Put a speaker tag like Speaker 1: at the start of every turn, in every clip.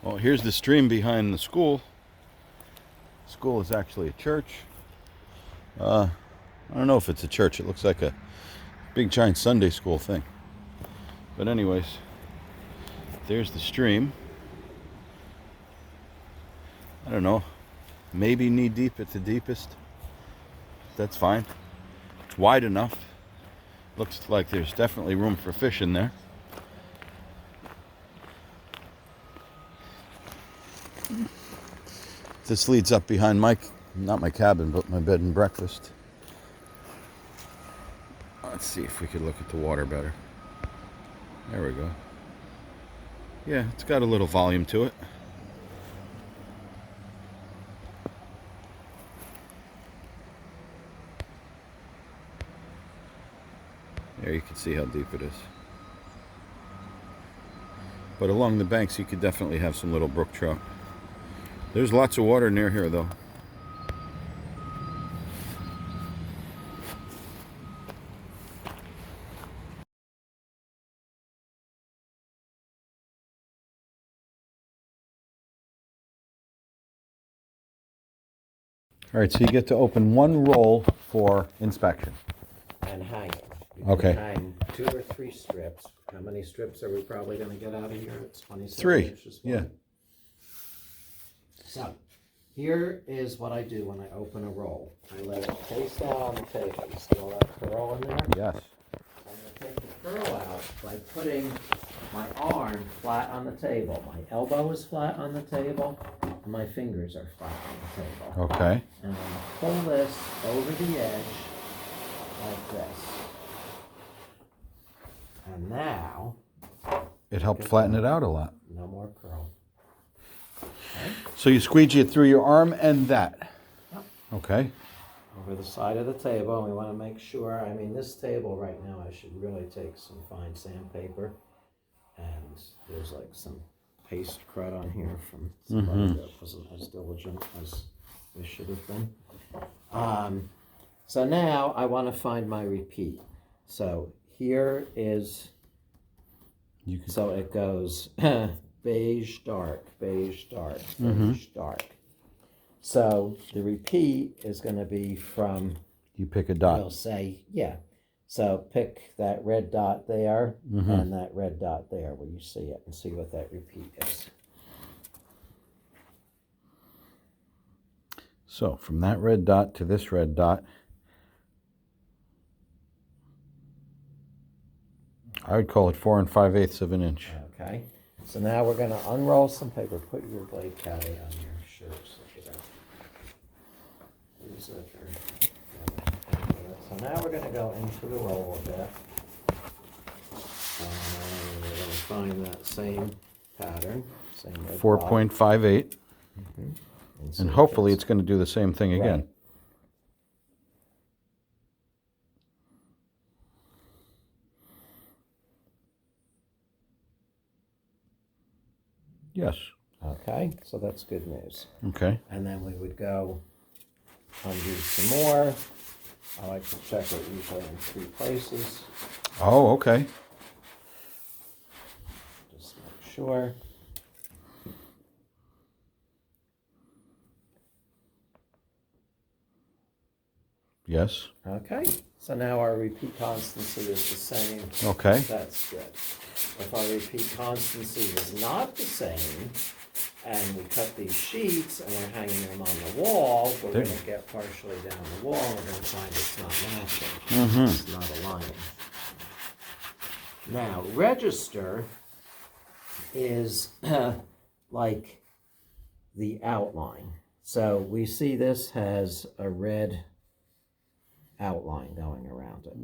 Speaker 1: Well, here's the stream behind the school. School is actually a church. I don't know if it's a church. It looks like a big giant Sunday school thing. But anyways, there's the stream. I don't know. Maybe knee deep at the deepest. That's fine. It's wide enough. Looks like there's definitely room for fish in there. This leads up behind not my cabin, but my bed and breakfast. Let's see if we could look at the water better. There we go. Yeah, it's got a little volume to it. There you can see how deep it is. But along the banks you could definitely have some little brook trout. There's lots of water near here though. All right, so you get to open one roll for inspection.
Speaker 2: And hang it. You
Speaker 1: Okay.
Speaker 2: can hang 2 or 3 strips. How many strips are we probably going to get out of here? It's 27
Speaker 1: 3.
Speaker 2: inches
Speaker 1: Yeah.
Speaker 2: wide. So, here is what I do when I open a roll. I let it face down on the table. You see all that curl in there?
Speaker 1: Yes.
Speaker 2: I'm going to take the curl out by putting my arm flat on the table. My elbow is flat on the table, and my fingers are flat on the table.
Speaker 1: Okay.
Speaker 2: And I'm going to pull this over the edge like this. And now,
Speaker 1: It helped flatten it out a lot.
Speaker 2: no more curl. Okay.
Speaker 1: So you squeegee it through your arm and that.
Speaker 2: Yep.
Speaker 1: Okay.
Speaker 2: Over the side of the table, and we want to make sure, I mean, this table right now, I should really take some fine sandpaper. And there's like some paste crud on here from somebody that wasn't as diligent as they should have been. So now I want to find my repeat. So here is, so it goes beige, dark, beige, dark, beige, dark. So the repeat is going to be from,
Speaker 1: You pick a dot.
Speaker 2: we'll say, yeah. So pick that red dot there and that red dot there where you see it and see what that repeat is.
Speaker 1: So from that red dot to this red dot, I would call it 4 5/8 of an inch.
Speaker 2: Okay. So now we're going to unroll some paper. Put your blade caddy on your shirt so you don't lose it. So now we're going to go into the roll a bit. We're going to find that same pattern, same red
Speaker 1: 4.58. And hopefully it's going to do the same thing again.
Speaker 2: Right.
Speaker 1: Yes.
Speaker 2: Okay, so that's good news.
Speaker 1: Okay.
Speaker 2: And then we would go undo some more. I like to check it usually in 3 places.
Speaker 1: Oh, okay.
Speaker 2: Just make sure.
Speaker 1: Yes.
Speaker 2: Okay, so now our repeat constancy is the same.
Speaker 1: Okay.
Speaker 2: That's good. If our repeat constancy is not the same, and we cut these sheets and we're hanging them on the wall, we're going to get partially down the wall and we're going to find it's not matching. It's not aligning. Now, register is like the outline. So we see this has a red outline going around it.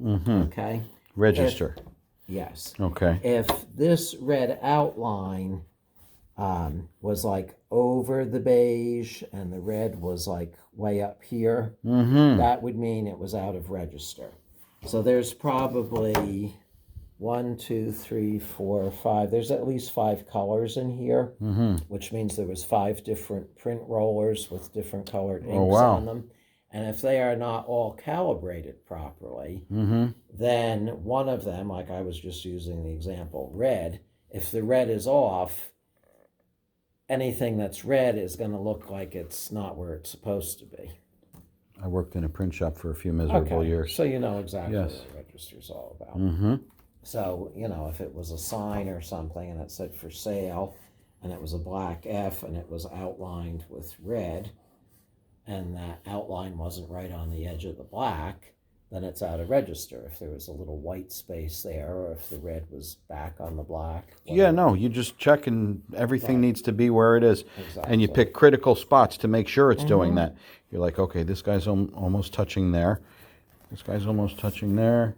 Speaker 2: Okay?
Speaker 1: Register.
Speaker 2: Yes.
Speaker 1: Okay.
Speaker 2: If this red outline was like over the beige and the red was like way up here, that would mean it was out of register. So there's probably 1, 2, 3, 4, 5. There's at least 5 colors in here, which means there was 5 different print rollers with different colored inks on them. And if they are not all calibrated properly, then one of them, like I was just using the example, red, if the red is off, anything that's red is going to look like it's not where it's supposed to be.
Speaker 1: I worked in a print shop for a few miserable years.
Speaker 2: So you know exactly
Speaker 1: Yes.
Speaker 2: what the register's all about.
Speaker 1: Mm-hmm.
Speaker 2: So, you know, if it was a sign or something and it said for sale and it was a black F and it was outlined with red and that outline wasn't right on the edge of the black, then it's out of register. If there was a little white space there or if the red was back on the black.
Speaker 1: Yeah, no, you just check and everything
Speaker 2: Right.
Speaker 1: needs to be where it is.
Speaker 2: Exactly.
Speaker 1: And you pick critical spots to make sure it's doing that. You're like, okay, this guy's almost touching there. This guy's almost touching there.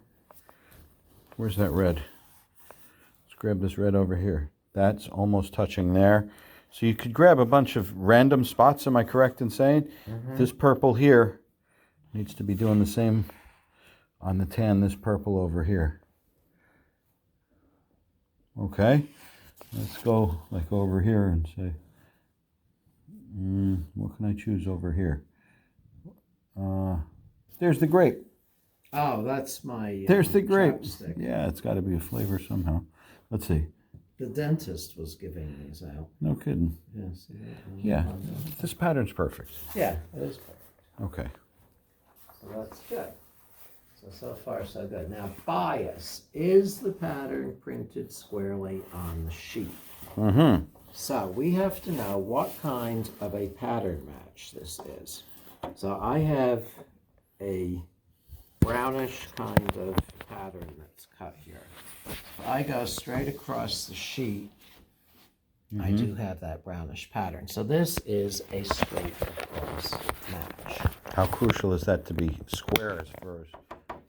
Speaker 1: Where's that red? Let's grab this red over here. That's almost touching there. So you could grab a bunch of random spots, am I correct in saying? This purple here needs to be doing the same on the tan, this purple over here. Okay, let's go like over here and say, what can I choose over here? There's the grape.
Speaker 2: Oh, that's my
Speaker 1: There's the grape.
Speaker 2: chapstick.
Speaker 1: Yeah, it's got to be a flavor somehow. Let's see.
Speaker 2: The dentist was giving these out.
Speaker 1: No kidding.
Speaker 2: Yeah, see that?
Speaker 1: Yeah, this pattern's perfect.
Speaker 2: Yeah, it is perfect.
Speaker 1: Okay.
Speaker 2: So that's good. So far so good. Now bias. Is the pattern printed squarely on the sheet?
Speaker 1: Mm-hmm.
Speaker 2: So we have to know what kind of a pattern match this is. So I have a brownish kind of pattern that's cut here. If I go straight across the sheet, I do have that brownish pattern. So this is a straight across match.
Speaker 1: How crucial is that to be square as far as?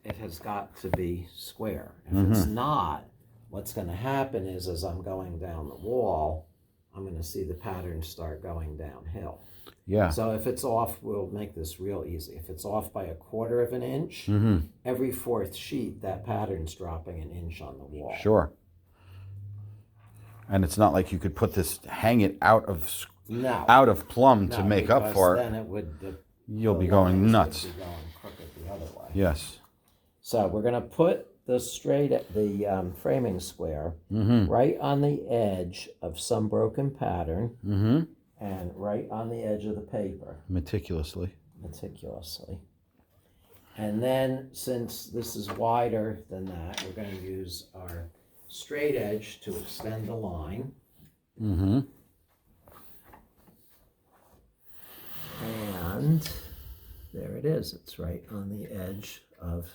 Speaker 2: It has got to be square. If it's not, what's going to happen is as I'm going down the wall, I'm going to see the pattern start going downhill.
Speaker 1: Yeah.
Speaker 2: So if it's off, we'll make this real easy. If it's off by 1/4 of an inch, every 4th sheet, that pattern's dropping an inch on the wall.
Speaker 1: Sure. And it's not like you could put this, hang it out of plumb to make up for it.
Speaker 2: Then it would.
Speaker 1: You'll be going nuts.
Speaker 2: Would be going crooked the other way.
Speaker 1: Yes.
Speaker 2: So we're going to put the framing square right on the edge of some broken pattern and right on the edge of the paper.
Speaker 1: Meticulously.
Speaker 2: And then since this is wider than that, we're going to use our straight edge to extend the line. And there it is. It's right on the edge of.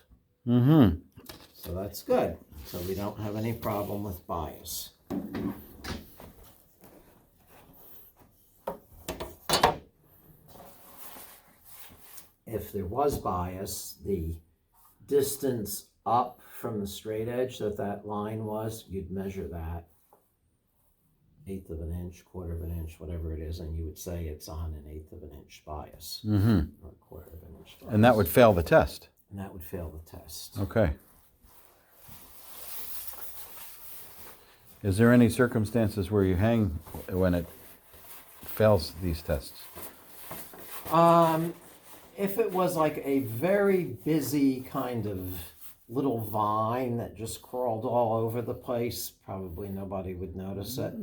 Speaker 2: So that's good. So we don't have any problem with bias. If there was bias, the distance up from the straight edge that line was, you'd measure that 1/8 of an inch, 1/4 of an inch, whatever it is, and you would say it's on an 1/8 of an inch bias, or 1/4 of an inch bias.
Speaker 1: And that would fail the test.
Speaker 2: And that would fail the test.
Speaker 1: Okay. Is there any circumstances where you hang when it fails these tests?
Speaker 2: If it was like a very busy kind of little vine that just crawled all over the place, probably nobody would notice it.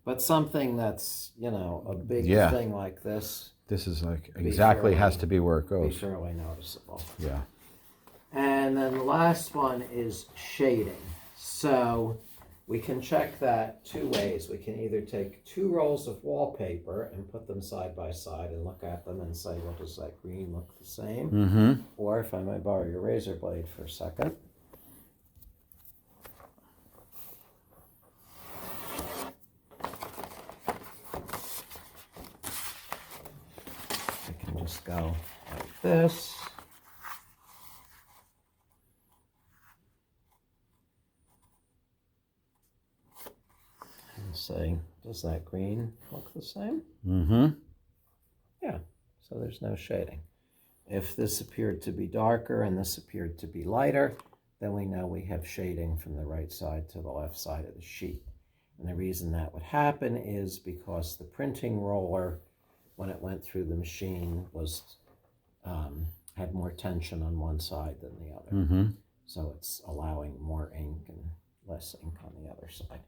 Speaker 2: But something that's, a big thing like this.
Speaker 1: This is like exactly has to be where it goes.
Speaker 2: Be fairly noticeable.
Speaker 1: Yeah.
Speaker 2: And then the last one is shading. So we can check that 2 ways. We can either take 2 rolls of wallpaper and put them side by side and look at them and say, well, does that green look the same? Or if I might borrow your razor blade for a second. I can just go like this. Say, does that green look the same? Yeah, so there's no shading. If this appeared to be darker and this appeared to be lighter, then we know we have shading from the right side to the left side of the sheet. And the reason that would happen is because the printing roller, when it went through the machine, was had more tension on one side than the other. So it's allowing more ink and less ink on the other side.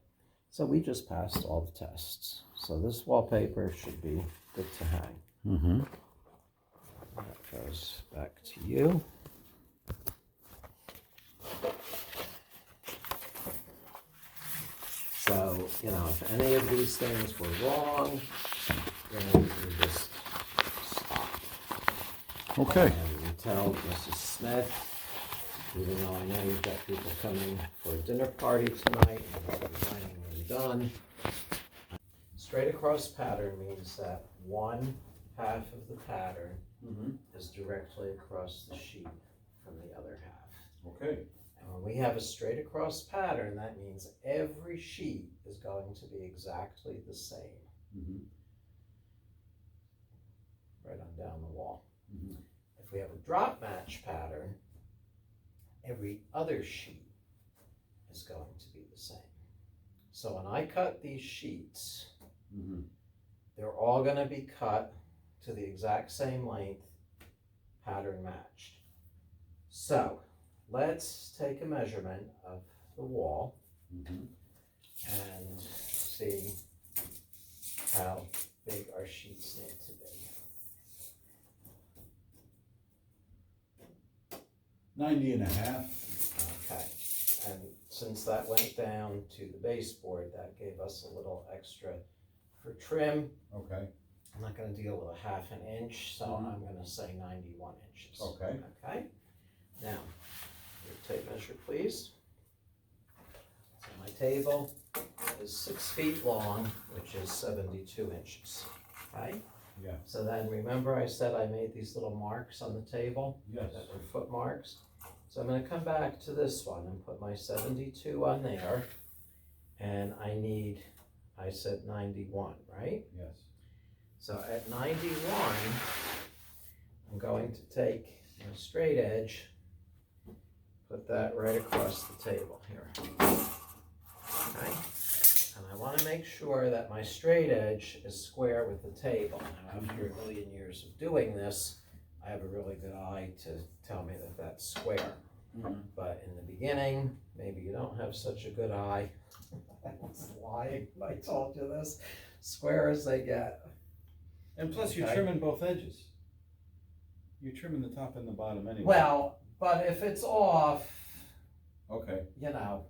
Speaker 2: So we just passed all the tests. So this wallpaper should be good to hang.
Speaker 1: Mm-hmm.
Speaker 2: That goes back to you. So, you know, if any of these things were wrong, then you just stop.
Speaker 1: Okay.
Speaker 2: And you tell Mrs. Smith, even though I know you've got people coming for a dinner party tonight, and the designing is done. Straight across pattern means that one half of the pattern is directly across the sheet from the other half.
Speaker 1: Okay.
Speaker 2: And when we have a straight across pattern, that means every sheet is going to be exactly the same. Right on down the wall. If we have a drop match pattern, every other sheet is going to be the same. So when I cut these sheets, they're all going to be cut to the exact same length, pattern matched. So let's take a measurement of the wall and see how big our sheets need to be.
Speaker 1: 90.5.
Speaker 2: Okay, and since that went down to the baseboard, that gave us a little extra for trim.
Speaker 1: Okay.
Speaker 2: I'm not going to deal with a half an inch, so I'm going to say 91 inches.
Speaker 1: Okay.
Speaker 2: Okay. Now, your tape measure, please. So my table is 6 feet long, which is 72 inches. Okay.
Speaker 1: Yeah.
Speaker 2: So then, remember I said I made these little marks on the table?
Speaker 1: Yes.
Speaker 2: That were foot marks. So I'm going to come back to this one and put my 72 on there. And I need, I said 91, right?
Speaker 1: Yes.
Speaker 2: So at 91, I'm going to take my straight edge, put that right across the table here. Okay? And I want to make sure that my straight edge is square with the table. Now, after a million years of doing this, I have a really good eye to tell me that that's square. But in the beginning, maybe you don't have such a good eye. I was lying when I told you this. Square as they get.
Speaker 1: And plus, you're trimming both edges. You're trimming the top and the bottom anyway.
Speaker 2: Well, but if it's off,
Speaker 1: okay,
Speaker 2: you know,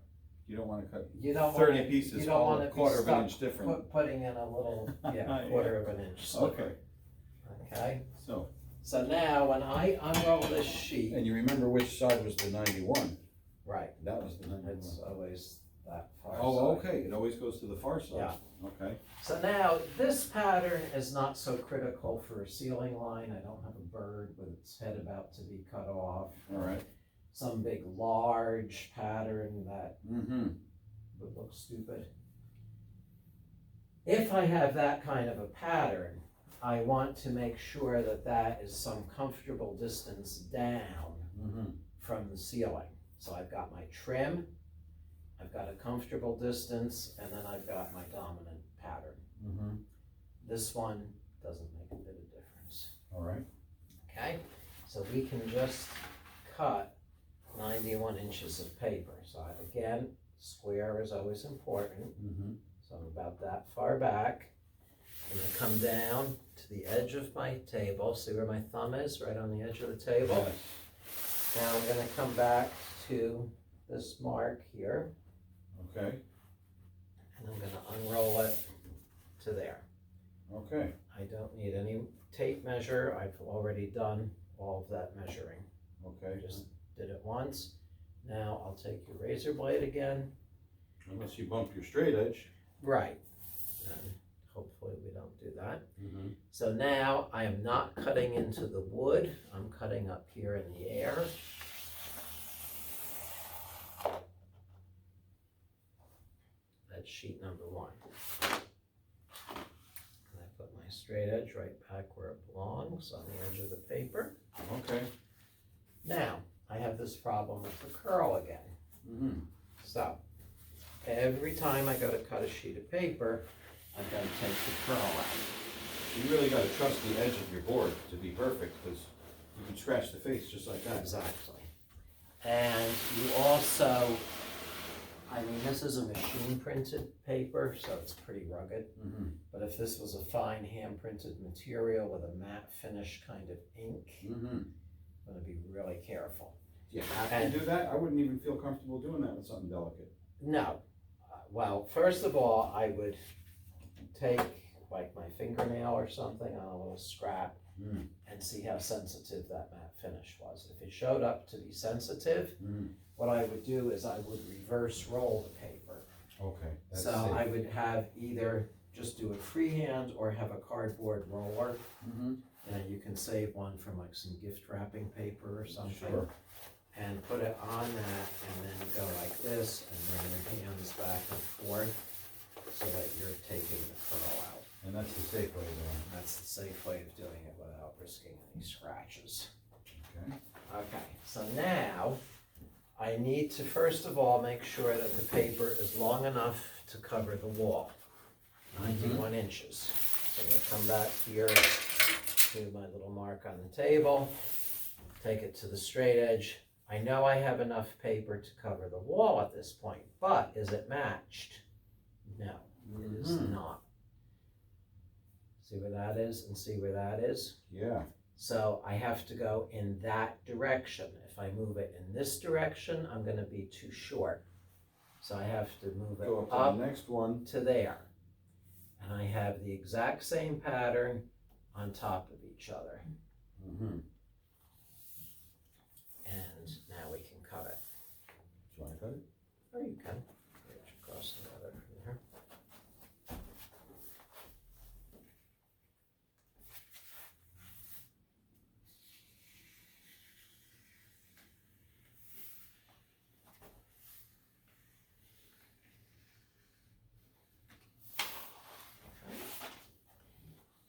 Speaker 1: you don't want to cut
Speaker 2: you don't
Speaker 1: 30
Speaker 2: wanna,
Speaker 1: pieces,
Speaker 2: you don't
Speaker 1: all
Speaker 2: want
Speaker 1: a
Speaker 2: to
Speaker 1: quarter of an inch different.
Speaker 2: Putting in a little, quarter of an inch sliver.
Speaker 1: Okay.
Speaker 2: Okay.
Speaker 1: So
Speaker 2: now when I unroll this sheet,
Speaker 1: and you remember which side was the 91?
Speaker 2: right?
Speaker 1: That was the 91.
Speaker 2: It's always that far.
Speaker 1: Oh,
Speaker 2: side.
Speaker 1: okay. It always goes to the far side.
Speaker 2: Yeah.
Speaker 1: Okay.
Speaker 2: So now this pattern is not so critical for a ceiling line. I don't have a bird with its head about to be cut off.
Speaker 1: All right.
Speaker 2: Some big large pattern that would look stupid. If I have that kind of a pattern, I want to make sure that that is some comfortable distance down from the ceiling. So I've got my trim, I've got a comfortable distance, and then I've got my dominant pattern. This one doesn't make a bit of difference.
Speaker 1: All right.
Speaker 2: Okay, so we can just cut 91 inches of paper. So again, square is always important. So I'm about that far back. I'm going to come down to the edge of my table. See where my thumb is? Right on the edge of the table.
Speaker 1: Yes.
Speaker 2: Now I'm going to come back to this mark here.
Speaker 1: Okay.
Speaker 2: And I'm going to unroll it to there.
Speaker 1: Okay.
Speaker 2: I don't need any tape measure. I've already done all of that measuring.
Speaker 1: Okay.
Speaker 2: Just did it once. Now I'll take your razor blade again.
Speaker 1: Unless you bump your straight edge.
Speaker 2: Right. And hopefully we don't do that. So now I am not cutting into the wood. I'm cutting up here in the air. That's sheet number 1. And I put my straight edge right back where it belongs, on the edge of the paper.
Speaker 1: Okay.
Speaker 2: Now, I have this problem with the curl again. So, every time I go to cut a sheet of paper, I've got to take the curl out.
Speaker 1: You really got to trust the edge of your board to be perfect, because you can scratch the face just like that.
Speaker 2: Exactly. And you also, I mean, this is a machine printed paper, so it's pretty rugged.
Speaker 1: Mm-hmm.
Speaker 2: But if this was a fine hand printed material with a matte finish kind of ink,
Speaker 1: Mm-hmm.
Speaker 2: I'm gonna be really careful.
Speaker 1: Do you have to do that? I wouldn't even feel comfortable doing that with something delicate.
Speaker 2: No. Well, first of all, I would take like my fingernail or something on a little scrap and see how sensitive that matte finish was. If it showed up to be sensitive, what I would do is I would reverse roll the paper.
Speaker 1: Okay.
Speaker 2: So I would have either just do it freehand or have a cardboard roller. And you can save one from like some gift wrapping paper or something.
Speaker 1: Sure.
Speaker 2: And put it on that and then go like this and bring your hands back and forth so that you're taking the curl out.
Speaker 1: And that's the safe way of doing it.
Speaker 2: That's the safe way of doing it without risking any scratches.
Speaker 1: Okay.
Speaker 2: Okay, so now I need to first of all make sure that the paper is long enough to cover the wall, 91 inches. So I'm going to come back here to my little mark on the table, take it to the straight edge. I know I have enough paper to cover the wall at this point, but is it matched? No, it is not. See where that is and see where that is?
Speaker 1: Yeah.
Speaker 2: So I have to go in that direction. If I move it in this direction, I'm going to be too short. So I have to move it
Speaker 1: Go up
Speaker 2: up
Speaker 1: to the next one.
Speaker 2: to there. And I have the exact same pattern on top of each other. And now we can cut it.
Speaker 1: Do you want to cut it?
Speaker 2: Or you can. Get across the other from there.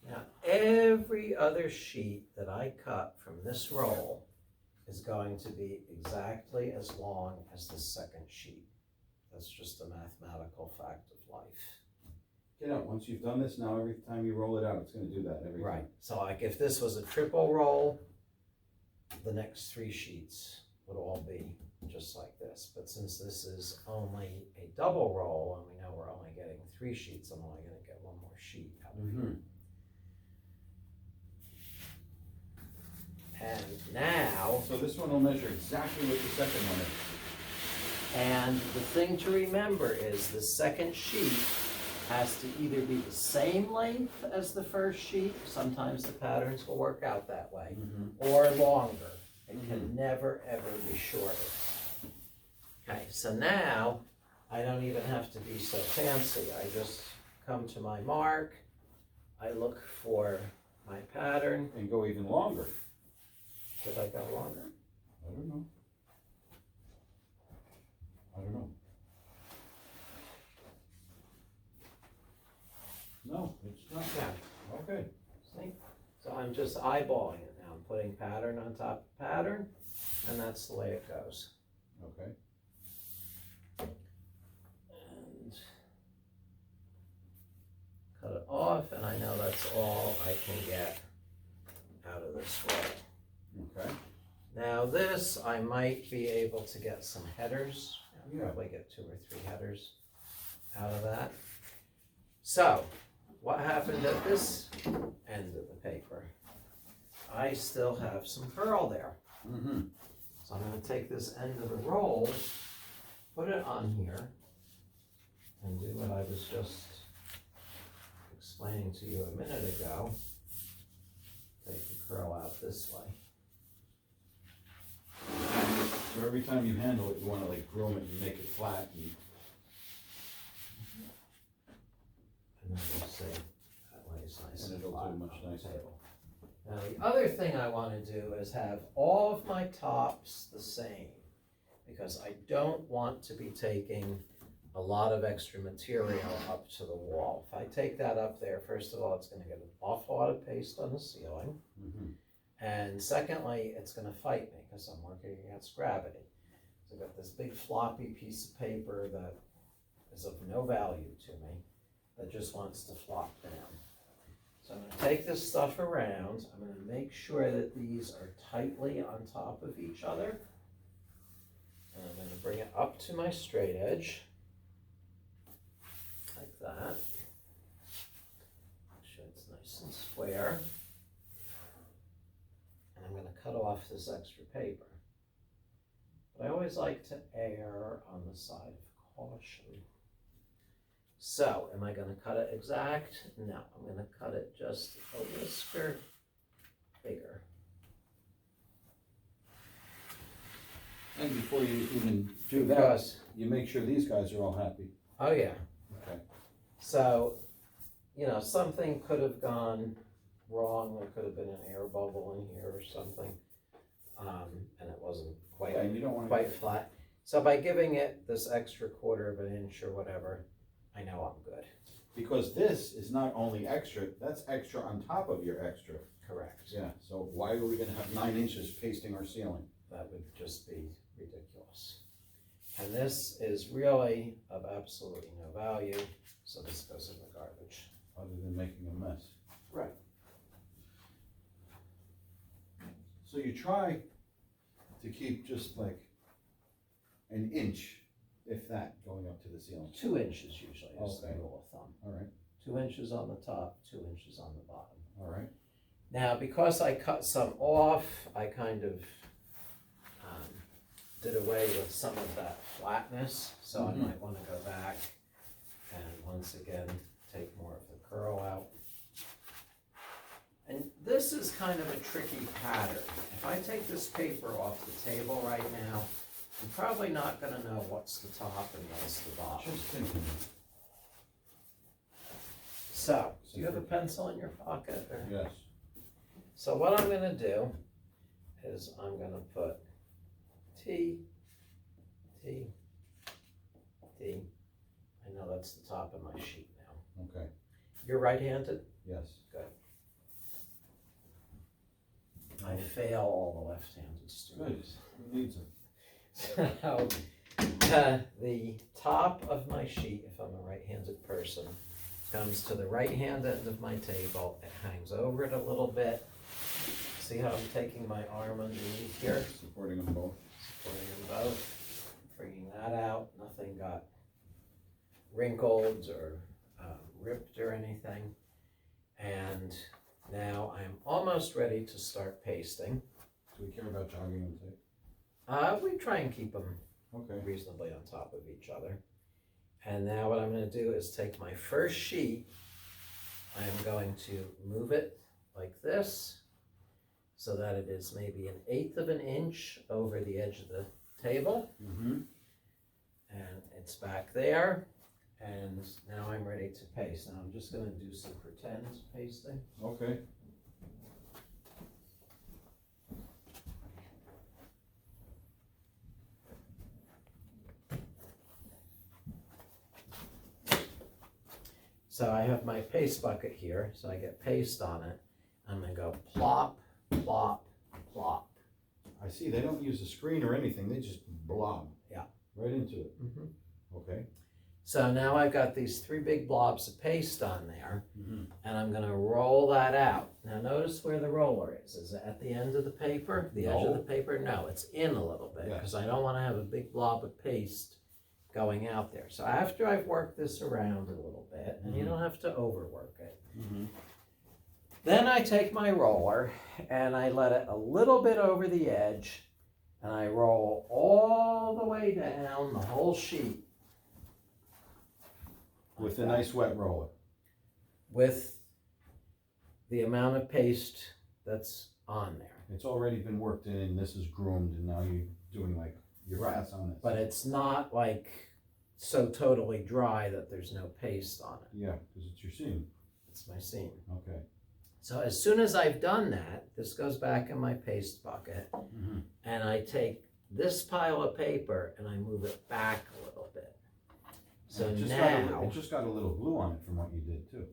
Speaker 2: Now, every other sheet that I cut from this roll is going to be exactly as long as the second sheet. That's just a mathematical fact of life.
Speaker 1: You know, once you've done this, now every time you roll it out, it's going to do that every
Speaker 2: Right.
Speaker 1: time.
Speaker 2: So like if this was a triple roll, the next 3 sheets would all be just like this. But since this is only a double roll, and we know we're only getting 3 sheets, I'm only going to get 1 more sheet out of here. And now,
Speaker 1: So this one will measure exactly what the second one is.
Speaker 2: and the thing to remember is the second sheet has to either be the same length as the first sheet, sometimes the patterns will work out that way, or longer. It can never ever be shorter. Okay, so now I don't even have to be so fancy. I just come to my mark, I look for my pattern.
Speaker 1: And go even longer.
Speaker 2: Should I go longer?
Speaker 1: I don't know. I don't know. No, it's not.
Speaker 2: Yeah.
Speaker 1: Okay.
Speaker 2: See? So I'm just eyeballing it now. I'm putting pattern on top of pattern, and that's the way it goes.
Speaker 1: Okay.
Speaker 2: And cut it off, and I know that's all I can get out of this roll.
Speaker 1: Okay.
Speaker 2: Now this, I might be able to get some headers. I'll
Speaker 1: Yeah.
Speaker 2: probably get 2 or 3 headers out of that. So, what happened at this end of the paper? I still have some curl there. So I'm going to take this end of the roll, put it on here, and do what I was just explaining to you a minute ago. Take the curl out this way.
Speaker 1: So every time you handle it, you want to like groom it and make it flat.
Speaker 2: And then we'll see that way it's nice
Speaker 1: And
Speaker 2: and
Speaker 1: it'll
Speaker 2: flat
Speaker 1: do much
Speaker 2: on the
Speaker 1: nicer.
Speaker 2: table. Now the other thing I want to do is have all of my tops the same, because I don't want to be taking a lot of extra material up to the wall. If I take that up there, first of all, it's going to get an awful lot of paste on the ceiling. And secondly, it's going to fight me because I'm working against gravity. So I've got this big floppy piece of paper that is of no value to me that just wants to flop down. So I'm going to take this stuff around. I'm going to make sure that these are tightly on top of each other. And I'm going to bring it up to my straight edge. and square. And I'm going to cut off this extra paper. But I always like to err on the side of caution. So, am I going to cut it exact? No, I'm going to cut it just a whisker bigger.
Speaker 1: And before you even do
Speaker 2: Because-
Speaker 1: that, you make sure these guys are all happy.
Speaker 2: Oh yeah.
Speaker 1: Okay.
Speaker 2: So, you know, something could have gone wrong. There could have been an air bubble in here or something. And it wasn't quite,
Speaker 1: Yeah, you don't want
Speaker 2: quite flat. So by giving it this extra quarter of an inch or whatever, I know I'm good.
Speaker 1: Because this is not only extra, that's extra on top of your extra.
Speaker 2: Correct.
Speaker 1: Yeah, so why are we gonna have 9 inches pasting our ceiling?
Speaker 2: That would just be ridiculous. And this is really of absolutely no value, so this goes in the garbage.
Speaker 1: Other than making a mess.
Speaker 2: Right.
Speaker 1: So you try to keep just like an inch, if that, going up to the ceiling.
Speaker 2: 2 inches usually is the
Speaker 1: Okay.
Speaker 2: rule of thumb.
Speaker 1: All right,
Speaker 2: 2 inches on the top, 2 inches on the bottom.
Speaker 1: all right.
Speaker 2: Now, because I cut some off, I kind of did away with some of that flatness, so I might want to go back and once again take more of the curl out. And this is kind of a tricky pattern. If I take this paper off the table right now, I'm probably not going to know what's the top and what's the bottom.
Speaker 1: Just thinking.
Speaker 2: So, do you have a pencil in your pocket? Or?
Speaker 1: Yes.
Speaker 2: So what I'm going to do is I'm going to put T, T, T. I know that's the top of my sheet now.
Speaker 1: Okay,
Speaker 2: You're right-handed?
Speaker 1: yes.
Speaker 2: Good. I fail all the left-handed
Speaker 1: Good,
Speaker 2: students.
Speaker 1: who needs it?
Speaker 2: So, the top of my sheet, if I'm a right-handed person, comes to the right-hand end of my table. It hangs over it a little bit. See how I'm taking my arm underneath here?
Speaker 1: Supporting them both.
Speaker 2: Supporting them both. Bringing that out. Nothing got wrinkled or ripped or anything. And now I'm almost ready to start pasting.
Speaker 1: Do we care about jogging and tape?
Speaker 2: We try and keep them
Speaker 1: Okay.
Speaker 2: reasonably on top of each other. And now what I'm going to do is take my first sheet. I'm going to move it like this so that it is maybe 1/8 of an inch over the edge of the table.
Speaker 1: Mm-hmm.
Speaker 2: And it's back there. And now I'm ready to paste. Now I'm just going to do some pretend pasting.
Speaker 1: Okay.
Speaker 2: So I have my paste bucket here, so I get paste on it. I'm going to go plop, plop, plop.
Speaker 1: I see, they don't use a screen or anything, they just blob.
Speaker 2: Yeah.
Speaker 1: Right into it.
Speaker 2: Mm-hmm.
Speaker 1: Okay.
Speaker 2: So now I've got these 3 big blobs of paste on there,
Speaker 1: Mm-hmm.
Speaker 2: and I'm going to roll that out. Now notice where the roller is. Is it at the end of the paper? The edge of
Speaker 1: No.
Speaker 2: the paper? No, it's in a little bit,
Speaker 1: Yes.
Speaker 2: because I don't want to have a big blob of paste going out there. So after I've worked this around a little bit, and you don't have to overwork it,
Speaker 1: Mm-hmm.
Speaker 2: then I take my roller and I let it a little bit over the edge, and I roll all the way down the whole sheet.
Speaker 1: With a nice wet roller.
Speaker 2: With the amount of paste that's on there.
Speaker 1: It's already been worked in and this is groomed and now you're doing like your
Speaker 2: Right.
Speaker 1: pass on it.
Speaker 2: But it's not like so totally dry that there's no paste on it.
Speaker 1: Yeah, because it's your seam.
Speaker 2: It's my seam.
Speaker 1: Okay.
Speaker 2: So as soon as I've done that, this goes back in my paste bucket,
Speaker 1: Mm-hmm.
Speaker 2: and I take this pile of paper and I move it back a little bit. So
Speaker 1: it
Speaker 2: now,
Speaker 1: just got a little glue on it from what you did too.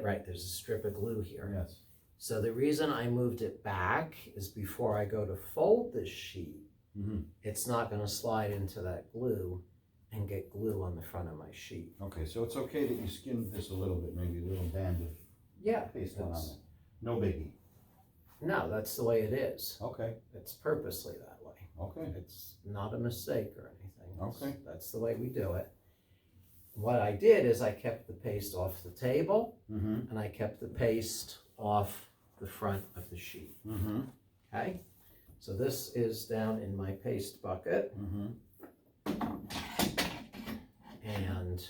Speaker 2: right, there's a strip of glue here.
Speaker 1: Yes.
Speaker 2: So the reason I moved it back is before I go to fold this sheet,
Speaker 1: Mm-hmm.
Speaker 2: it's not going to slide into that glue and get glue on the front of my sheet.
Speaker 1: Okay, so it's okay that you skimmed this a little bit, maybe a little band of
Speaker 2: Yeah.
Speaker 1: paste on it. No biggie.
Speaker 2: No, that's the way it is.
Speaker 1: Okay.
Speaker 2: It's purposely that way.
Speaker 1: Okay.
Speaker 2: It's not a mistake or anything.
Speaker 1: Okay.
Speaker 2: That's the way we do it. what I did is I kept the paste off the table,
Speaker 1: Mm-hmm.
Speaker 2: and I kept the paste off the front of the sheet.
Speaker 1: Mm-hmm.
Speaker 2: Okay, so this is down in my paste bucket,
Speaker 1: Mm-hmm.
Speaker 2: and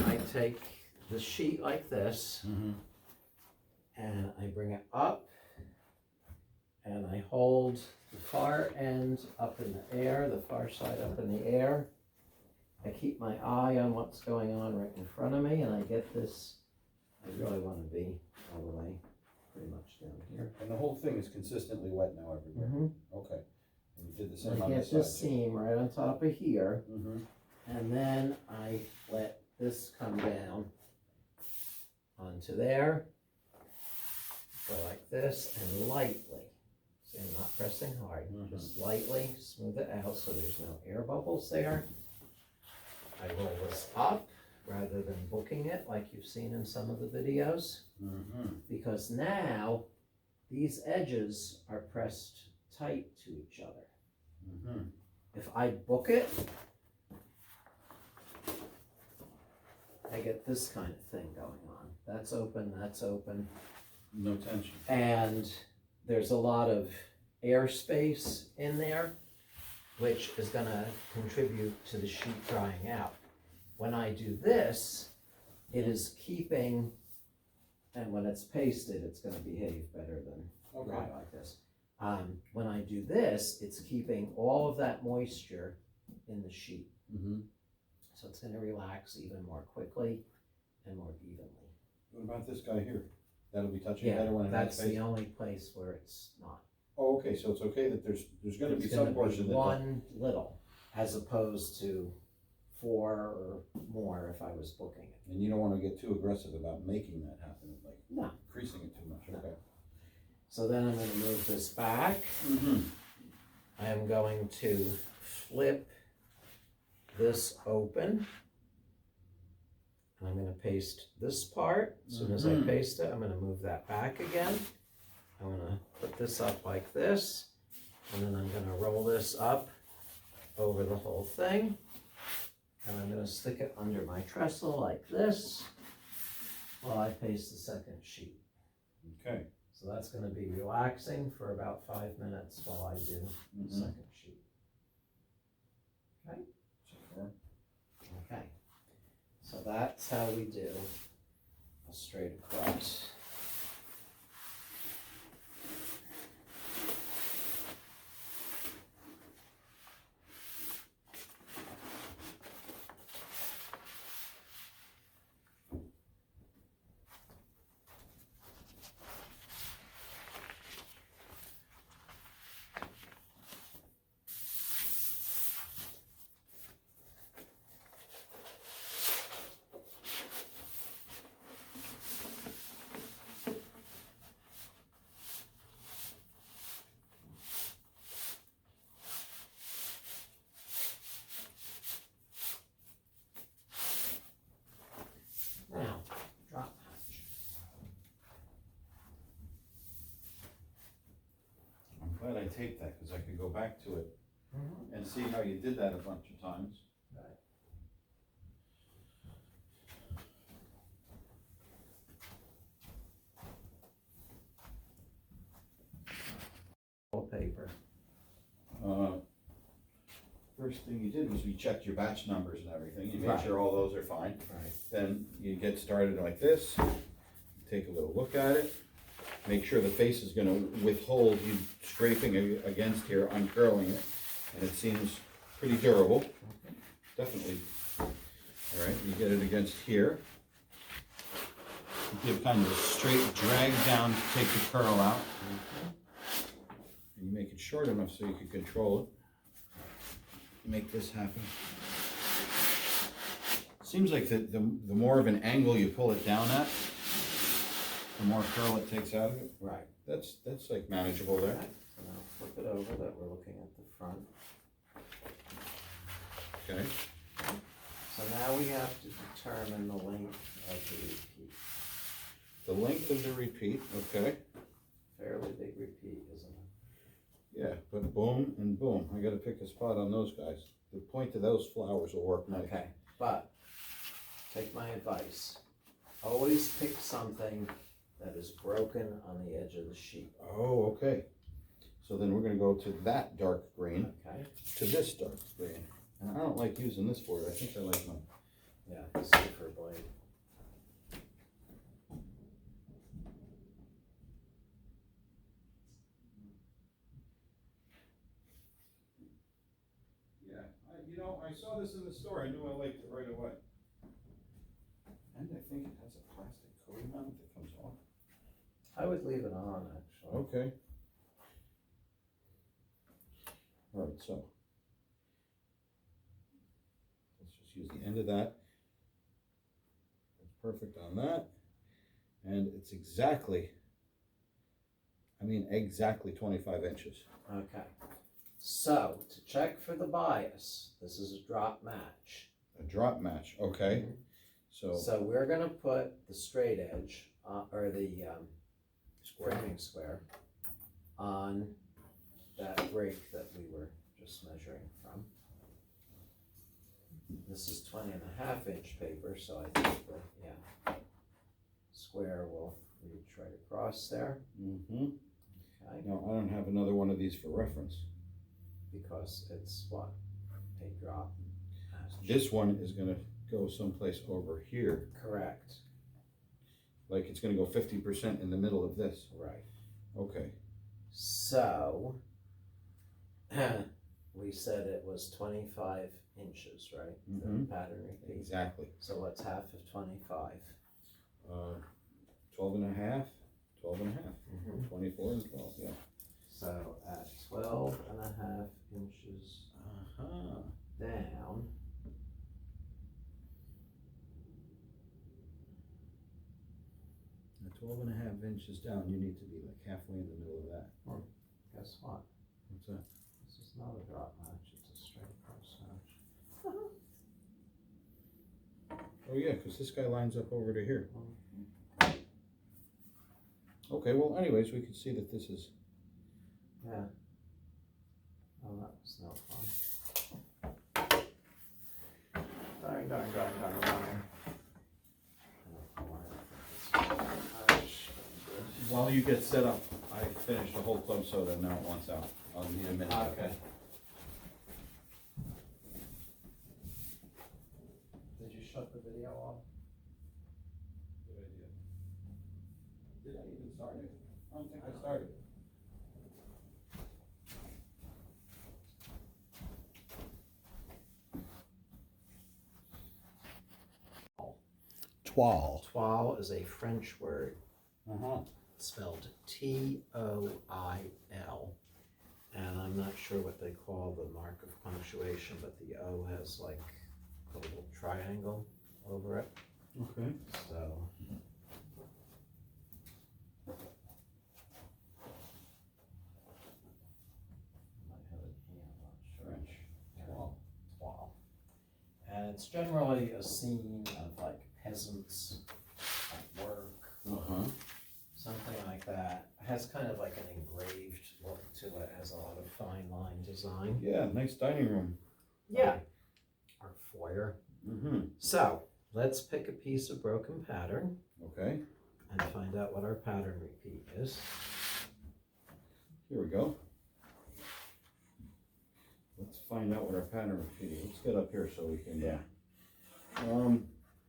Speaker 2: I take the sheet like this,
Speaker 1: Mm-hmm.
Speaker 2: and I bring it up, and I hold the far end up in the air, the far side up in the air. I keep my eye on what's going on right in front of me, and I get this, I really want to be all the way pretty much down here.
Speaker 1: And the whole thing is consistently wet now everywhere.
Speaker 2: Mm-hmm.
Speaker 1: Okay. And you did the
Speaker 2: And
Speaker 1: same
Speaker 2: I
Speaker 1: on
Speaker 2: get
Speaker 1: this side.
Speaker 2: this seam right on top of here,
Speaker 1: Mm-hmm.
Speaker 2: and then I let this come down onto there, go like this, and lightly, see, I'm not pressing hard, just lightly smooth it out so there's no air bubbles there. I roll this up rather than booking it like you've seen in some of the videos,
Speaker 1: Mm-hmm.
Speaker 2: because now these edges are pressed tight to each other.
Speaker 1: Mm-hmm.
Speaker 2: If I book it, I get this kind of thing going on. That's open, that's open,
Speaker 1: No tension.
Speaker 2: and there's a lot of airspace in there, which is gonna contribute to the sheet drying out. When I do this, it is keeping, and when it's pasted, it's gonna behave better than dry
Speaker 1: Okay.
Speaker 2: like this. When I do this, it's keeping all of that moisture in the sheet.
Speaker 1: Mm-hmm.
Speaker 2: So it's gonna relax even more quickly and more evenly.
Speaker 1: What about this guy here? That'll be touching
Speaker 2: Yeah,
Speaker 1: better when it has
Speaker 2: that's
Speaker 1: space?
Speaker 2: the only place where it's not.
Speaker 1: Oh, okay, so it's okay that there's gonna be
Speaker 2: It's
Speaker 1: some
Speaker 2: gonna
Speaker 1: portion
Speaker 2: be
Speaker 1: that.
Speaker 2: one little, as opposed to 4 or more if I was booking it.
Speaker 1: And you don't wanna get too aggressive about making that happen, like
Speaker 2: No.
Speaker 1: increasing it too much,
Speaker 2: No.
Speaker 1: okay?
Speaker 2: So then I'm gonna move this back.
Speaker 1: Mm-hmm.
Speaker 2: I am going to flip this open. And I'm gonna paste this part. As soon as I
Speaker 1: Mhm.
Speaker 2: paste it, I'm gonna move that back again. I'm gonna put this up like this, and then I'm gonna roll this up over the whole thing. And I'm gonna stick it under my trestle like this while I paste the second sheet.
Speaker 1: Okay.
Speaker 2: So that's gonna be relaxing for about 5 minutes while I do the
Speaker 1: Mhm.
Speaker 2: second sheet. Okay?
Speaker 1: So far.
Speaker 2: Okay. So that's how we do a straight across. Now, drop hatch.
Speaker 1: I'm glad I taped that, cause I could go back to it
Speaker 2: Mhm.
Speaker 1: and see how you did that a bunch of times.
Speaker 2: Right. Wallpaper.
Speaker 1: First thing you did was you checked your batch numbers and everything, you made
Speaker 2: Right.
Speaker 1: sure all those are fine.
Speaker 2: Right.
Speaker 1: Then you get started like this, take a little look at it, make sure the face is gonna withhold you scraping against here, uncurling it, and it seems pretty durable, definitely. All right, you get it against here. You give kind of a straight drag down to take the curl out. And you make it short enough so you can control it. Make this happen. Seems like the more of an angle you pull it down at, the more curl it takes out of it.
Speaker 2: Right.
Speaker 1: That's like manageable there.
Speaker 2: Okay. So now flip it over that we're looking at the front.
Speaker 1: Okay.
Speaker 2: So now we have to determine the length of the repeat.
Speaker 1: The length of the repeat, okay.
Speaker 2: Fairly big repeat, isn't it?
Speaker 1: Yeah, but boom and boom. I gotta pick a spot on those guys. The point of those flowers will work nice.
Speaker 2: Okay, but take my advice. Always pick something that is broken on the edge of the sheet.
Speaker 1: Oh, okay. So then we're gonna go to that dark green,
Speaker 2: Okay.
Speaker 1: to this dark green. And I don't like using this board. I think I like my.
Speaker 2: Yeah, safer blade.
Speaker 1: Yeah, I saw this in the store. I knew I liked it right away. And I think it has a plastic coating on it that comes off.
Speaker 2: I would leave it on, actually.
Speaker 1: Okay. All right, so let's just use the end of that. That's perfect on that. And it's exactly 25 inches.
Speaker 2: Okay. So, to check for the bias, this is a drop match.
Speaker 1: A drop match, okay.
Speaker 2: So we're gonna put the straight edge, or the framing square, on that break that we were just measuring from. This is 20.5 inch paper, so I think the square will reach right across there.
Speaker 1: Mm-hmm.
Speaker 2: Okay.
Speaker 1: Now, I don't have another one of these for reference.
Speaker 2: Because it's what? A drop match.
Speaker 1: This one is gonna go someplace over here.
Speaker 2: Correct.
Speaker 1: Like it's gonna go 50% in the middle of this.
Speaker 2: Right.
Speaker 1: Okay.
Speaker 2: So, we said it was 25 inches, right?
Speaker 1: Mhm.
Speaker 2: The pattern repeat.
Speaker 1: Exactly.
Speaker 2: So what's half of 25?
Speaker 1: 12 and a half, 12 and a half,
Speaker 2: Mm-hmm.
Speaker 1: 24 and 12, yeah.
Speaker 2: So at 12.5 inches down,
Speaker 1: Now 12 and a half inches down, you need to be like halfway in the middle of that.
Speaker 2: guess what?
Speaker 1: What's that?
Speaker 2: This is not a drop match, it's a straight cross match.
Speaker 1: Oh yeah, because this guy lines up over to here. Okay, well anyways, we can see that this is...
Speaker 2: Yeah. Oh, that was no fun. Darn.
Speaker 1: While you get set up, I finished a whole club soda and now it wants out. I'll need a minute.
Speaker 2: Okay. Did you shut the video off?
Speaker 1: Good idea. Did I even start it? I don't think I started. 12.
Speaker 2: Toile is a French word.
Speaker 1: Uh-huh.
Speaker 2: Spelled T-O-I-L. And I'm not sure what they call the mark of punctuation, but the O has like a little triangle over it.
Speaker 1: Okay.
Speaker 2: So. Might have it here, I'm not sure.
Speaker 1: French.
Speaker 2: Toile. And it's generally a scene of like peasants at work.
Speaker 1: Uh-huh.
Speaker 2: Something like that. It has kind of like an engraved look to it. It has a lot of fine line design.
Speaker 1: Yeah, nice dining room.
Speaker 2: Yeah. Or foyer.
Speaker 1: Mm-hmm.
Speaker 2: So, let's pick a piece of broken pattern
Speaker 1: Okay.
Speaker 2: and find out what our pattern repeat is.
Speaker 1: Here we go. Let's find out what our pattern repeat is. Let's get up here so we can...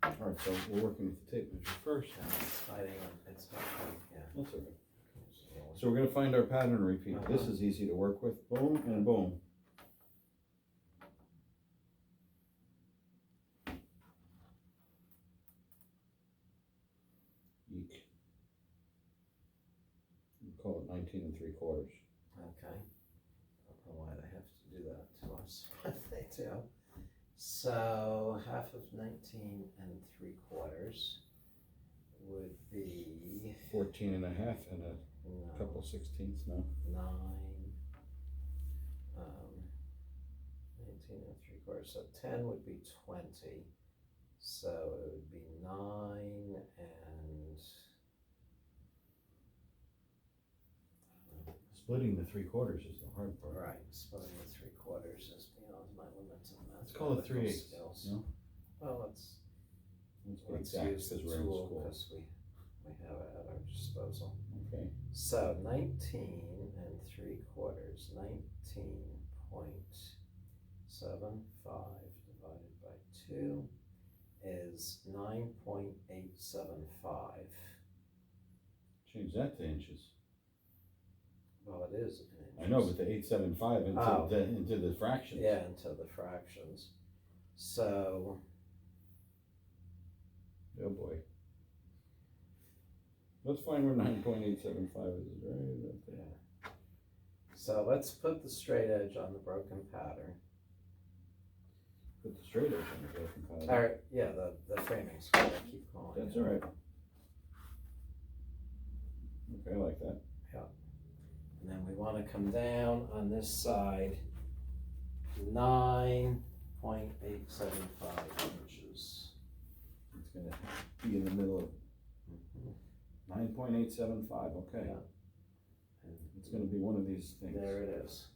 Speaker 1: All right, so we're working with the tape measure first.
Speaker 2: It's fighting, it's not fighting, yeah.
Speaker 1: That's all right. So we're going to find our pattern repeat. This is easy to work with. Boom and boom. Eek. We call it 19 3/4.
Speaker 2: Okay. I don't know why they have to do that to us, but they do. So, half of 19 3/4 would be
Speaker 1: 14 and a half and a couple 16ths now.
Speaker 2: 9, 19 3/4, so 10 would be 20, so it would be 9 and
Speaker 1: Splitting the 3/4 is the hard part.
Speaker 2: right, splitting the 3/4 is beyond my limits of math.
Speaker 1: Let's call it 3/8.
Speaker 2: skills.
Speaker 1: No?
Speaker 2: Well, it's Let's use the tool because we have it at our disposal.
Speaker 1: Okay.
Speaker 2: So 19 3/4, 19.75 divided by 2 is 9.875.
Speaker 1: Change that to inches.
Speaker 2: Well, it is in inches.
Speaker 1: I know, but the 875 into the fractions.
Speaker 2: Yeah, into the fractions. So.
Speaker 1: Oh boy. Let's find where 9.875 is, right?
Speaker 2: Yeah. So let's put the straight edge on the broken pattern.
Speaker 1: Put the straight edge on the broken pattern.
Speaker 2: Or, yeah, the framing square, I keep calling
Speaker 1: That's
Speaker 2: it.
Speaker 1: all right. Okay, I like that.
Speaker 2: Yeah. And then we want to come down on this side 9.875 inches.
Speaker 1: It's going to be in the middle of 9.875, okay.
Speaker 2: Yeah.
Speaker 1: It's going to be one of these things.
Speaker 2: There it is.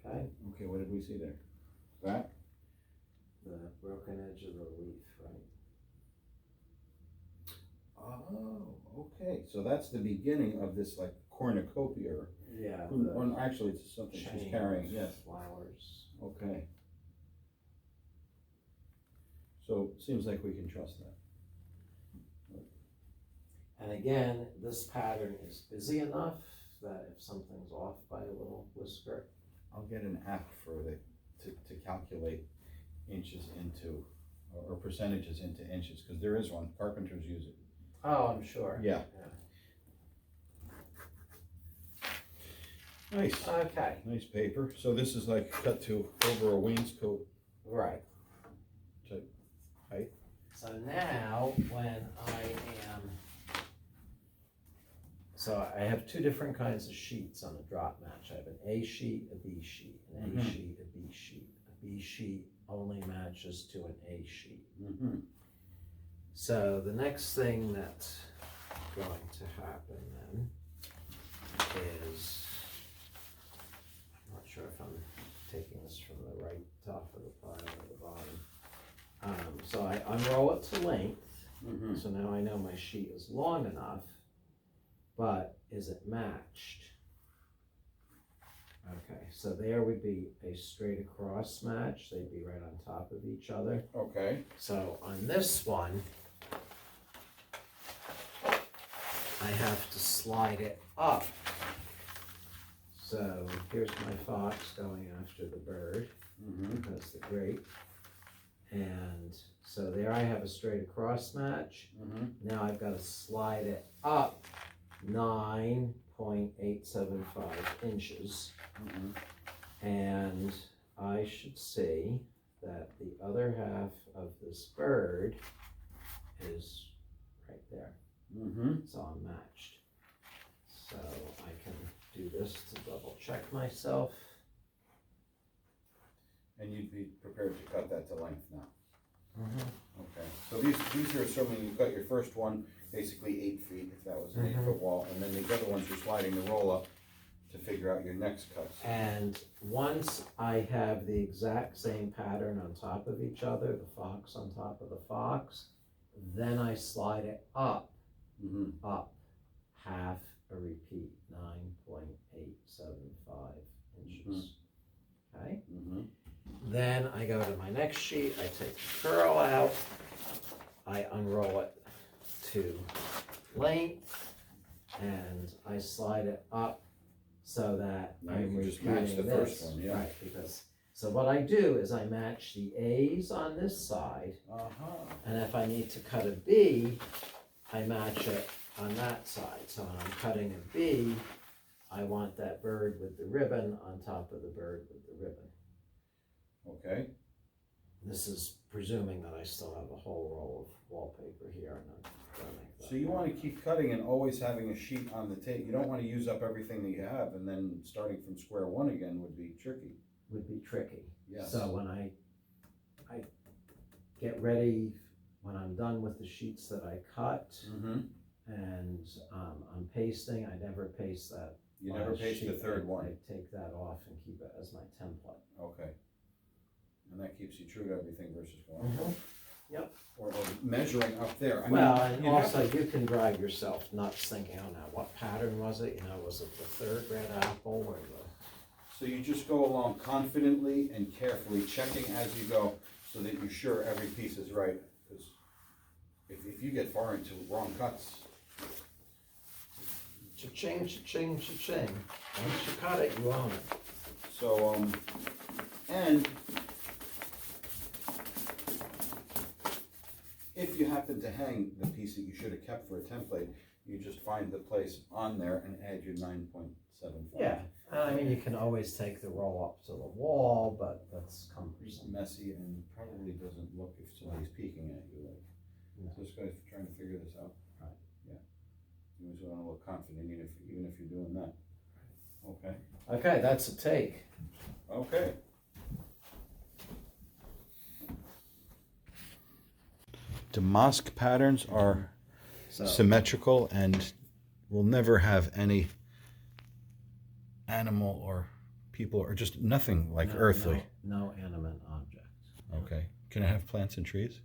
Speaker 2: Okay.
Speaker 1: Okay, what did we see there? That?
Speaker 2: The broken edge of the leaf, right?
Speaker 1: Oh, okay. So that's the beginning of this like cornucopia.
Speaker 2: Yeah.
Speaker 1: Or actually, it's something she's carrying. Yes.
Speaker 2: Flowers.
Speaker 1: Okay. So it seems like we can trust that.
Speaker 2: And again, this pattern is busy enough that if something's off by a little whisker,
Speaker 1: I'll get an app for to calculate inches into or percentages into inches, because there is one. Carpenters use it.
Speaker 2: oh, I'm sure.
Speaker 1: Yeah. Nice.
Speaker 2: Okay.
Speaker 1: Nice paper. So this is like cut to over a wainscot
Speaker 2: Right.
Speaker 1: type height.
Speaker 2: So now when I have two different kinds of sheets on the drop match. I have an A sheet, a B sheet, an A sheet, a B sheet. A B sheet only matches to an A sheet. So the next thing that's going to happen then is, I'm not sure if I'm taking this from the right top of the pile or the bottom. So I unroll it to length. So now I know my sheet is long enough, but is it matched? Okay, so there would be a straight across match. They'd be right on top of each other.
Speaker 1: Okay.
Speaker 2: So on this one, I have to slide it up. So here's my fox going after the bird. That's the grape. And so there I have a straight across match. Now I've got to slide it up 9.875 inches. And I should see that the other half of this bird is right there. So I'm matched. So I can do this to double check myself.
Speaker 1: And you'd be prepared to cut that to length now? Okay. So these are assuming you cut your first one basically 8 feet, if that was an 8-foot wall, and then the other ones you're sliding the roll up to figure out your next cuts.
Speaker 2: And once I have the exact same pattern on top of each other, the fox on top of the fox, then I slide it up, up half a repeat, 9.875 inches. Okay. Then I go to my next sheet, I take the curl out, I unroll it to length, and I slide it up so that I'm
Speaker 1: just match the
Speaker 2: this.
Speaker 1: first one, yeah.
Speaker 2: Right, because, so what I do is I match the A's on this side, and if I need to cut a B, I match it on that side. So when I'm cutting a B, I want that bird with the ribbon on top of the bird with the ribbon.
Speaker 1: Okay.
Speaker 2: This is presuming that I still have a whole roll of wallpaper here. And I'm gonna make that
Speaker 1: So you want to keep cutting and always having a sheet on the tape. You don't want to use up everything that you have, and then starting from square one again would be tricky.
Speaker 2: would be tricky.
Speaker 1: Yes.
Speaker 2: So when I get ready, when I'm done with the sheets that I cut, and I'm pasting, I never paste that.
Speaker 1: You never paste the third one.
Speaker 2: I take that off and keep it as my template.
Speaker 1: Okay. And that keeps you true to everything versus going.
Speaker 2: Yep.
Speaker 1: or measuring up there. I
Speaker 2: Well,
Speaker 1: mean,
Speaker 2: and
Speaker 1: you have
Speaker 2: also
Speaker 1: to-
Speaker 2: you can drive yourself nuts thinking, oh, now what pattern was it? You know, was it the third red apple or the...
Speaker 1: So you just go along confidently and carefully, checking as you go, so that you're sure every piece is right. Because if you get far into wrong cuts,
Speaker 2: Cha-ching, cha-ching, cha-ching. Once you cut it, you own it.
Speaker 1: so and if you happen to hang the piece that you should have kept for a template, you just find the place on there and add your 9.75.
Speaker 2: Yeah, I mean, you can always take the roll up to the wall, but that's cumbersome.
Speaker 1: Messy and probably doesn't look if somebody's peeking at you like,
Speaker 2: No.
Speaker 1: this guy's trying to figure this out.
Speaker 2: Right.
Speaker 1: Yeah. You always want to look confident even if you're doing that. Okay.
Speaker 2: Okay, that's a take.
Speaker 1: Okay. Damask patterns are
Speaker 2: So,
Speaker 1: symmetrical and will never have any animal or people or just nothing like earthly.
Speaker 2: No animate object.
Speaker 1: Okay. Can I have plants and trees?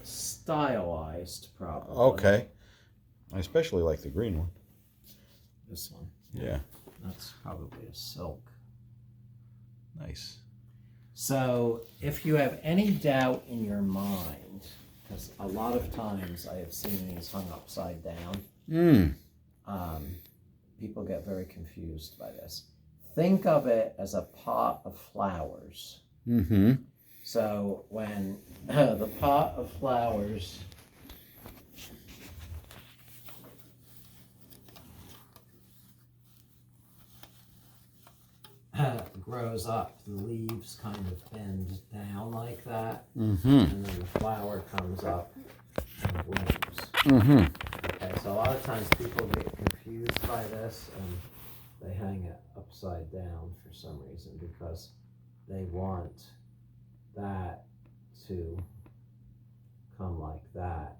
Speaker 2: Stylized, probably.
Speaker 1: Okay. I especially like the green one.
Speaker 2: This one.
Speaker 1: Yeah.
Speaker 2: That's probably a silk.
Speaker 1: Nice.
Speaker 2: So, if you have any doubt in your mind, because a lot of times I have seen these hung upside down, people get very confused by this. Think of it as a pot of flowers.
Speaker 1: Mm-hmm.
Speaker 2: So, when the pot of flowers grows up, the leaves kind of bend down like that, and then the flower comes up and blooms. Okay, so a lot of times people get confused by this and they hang it upside down for some reason because they want that to come like that.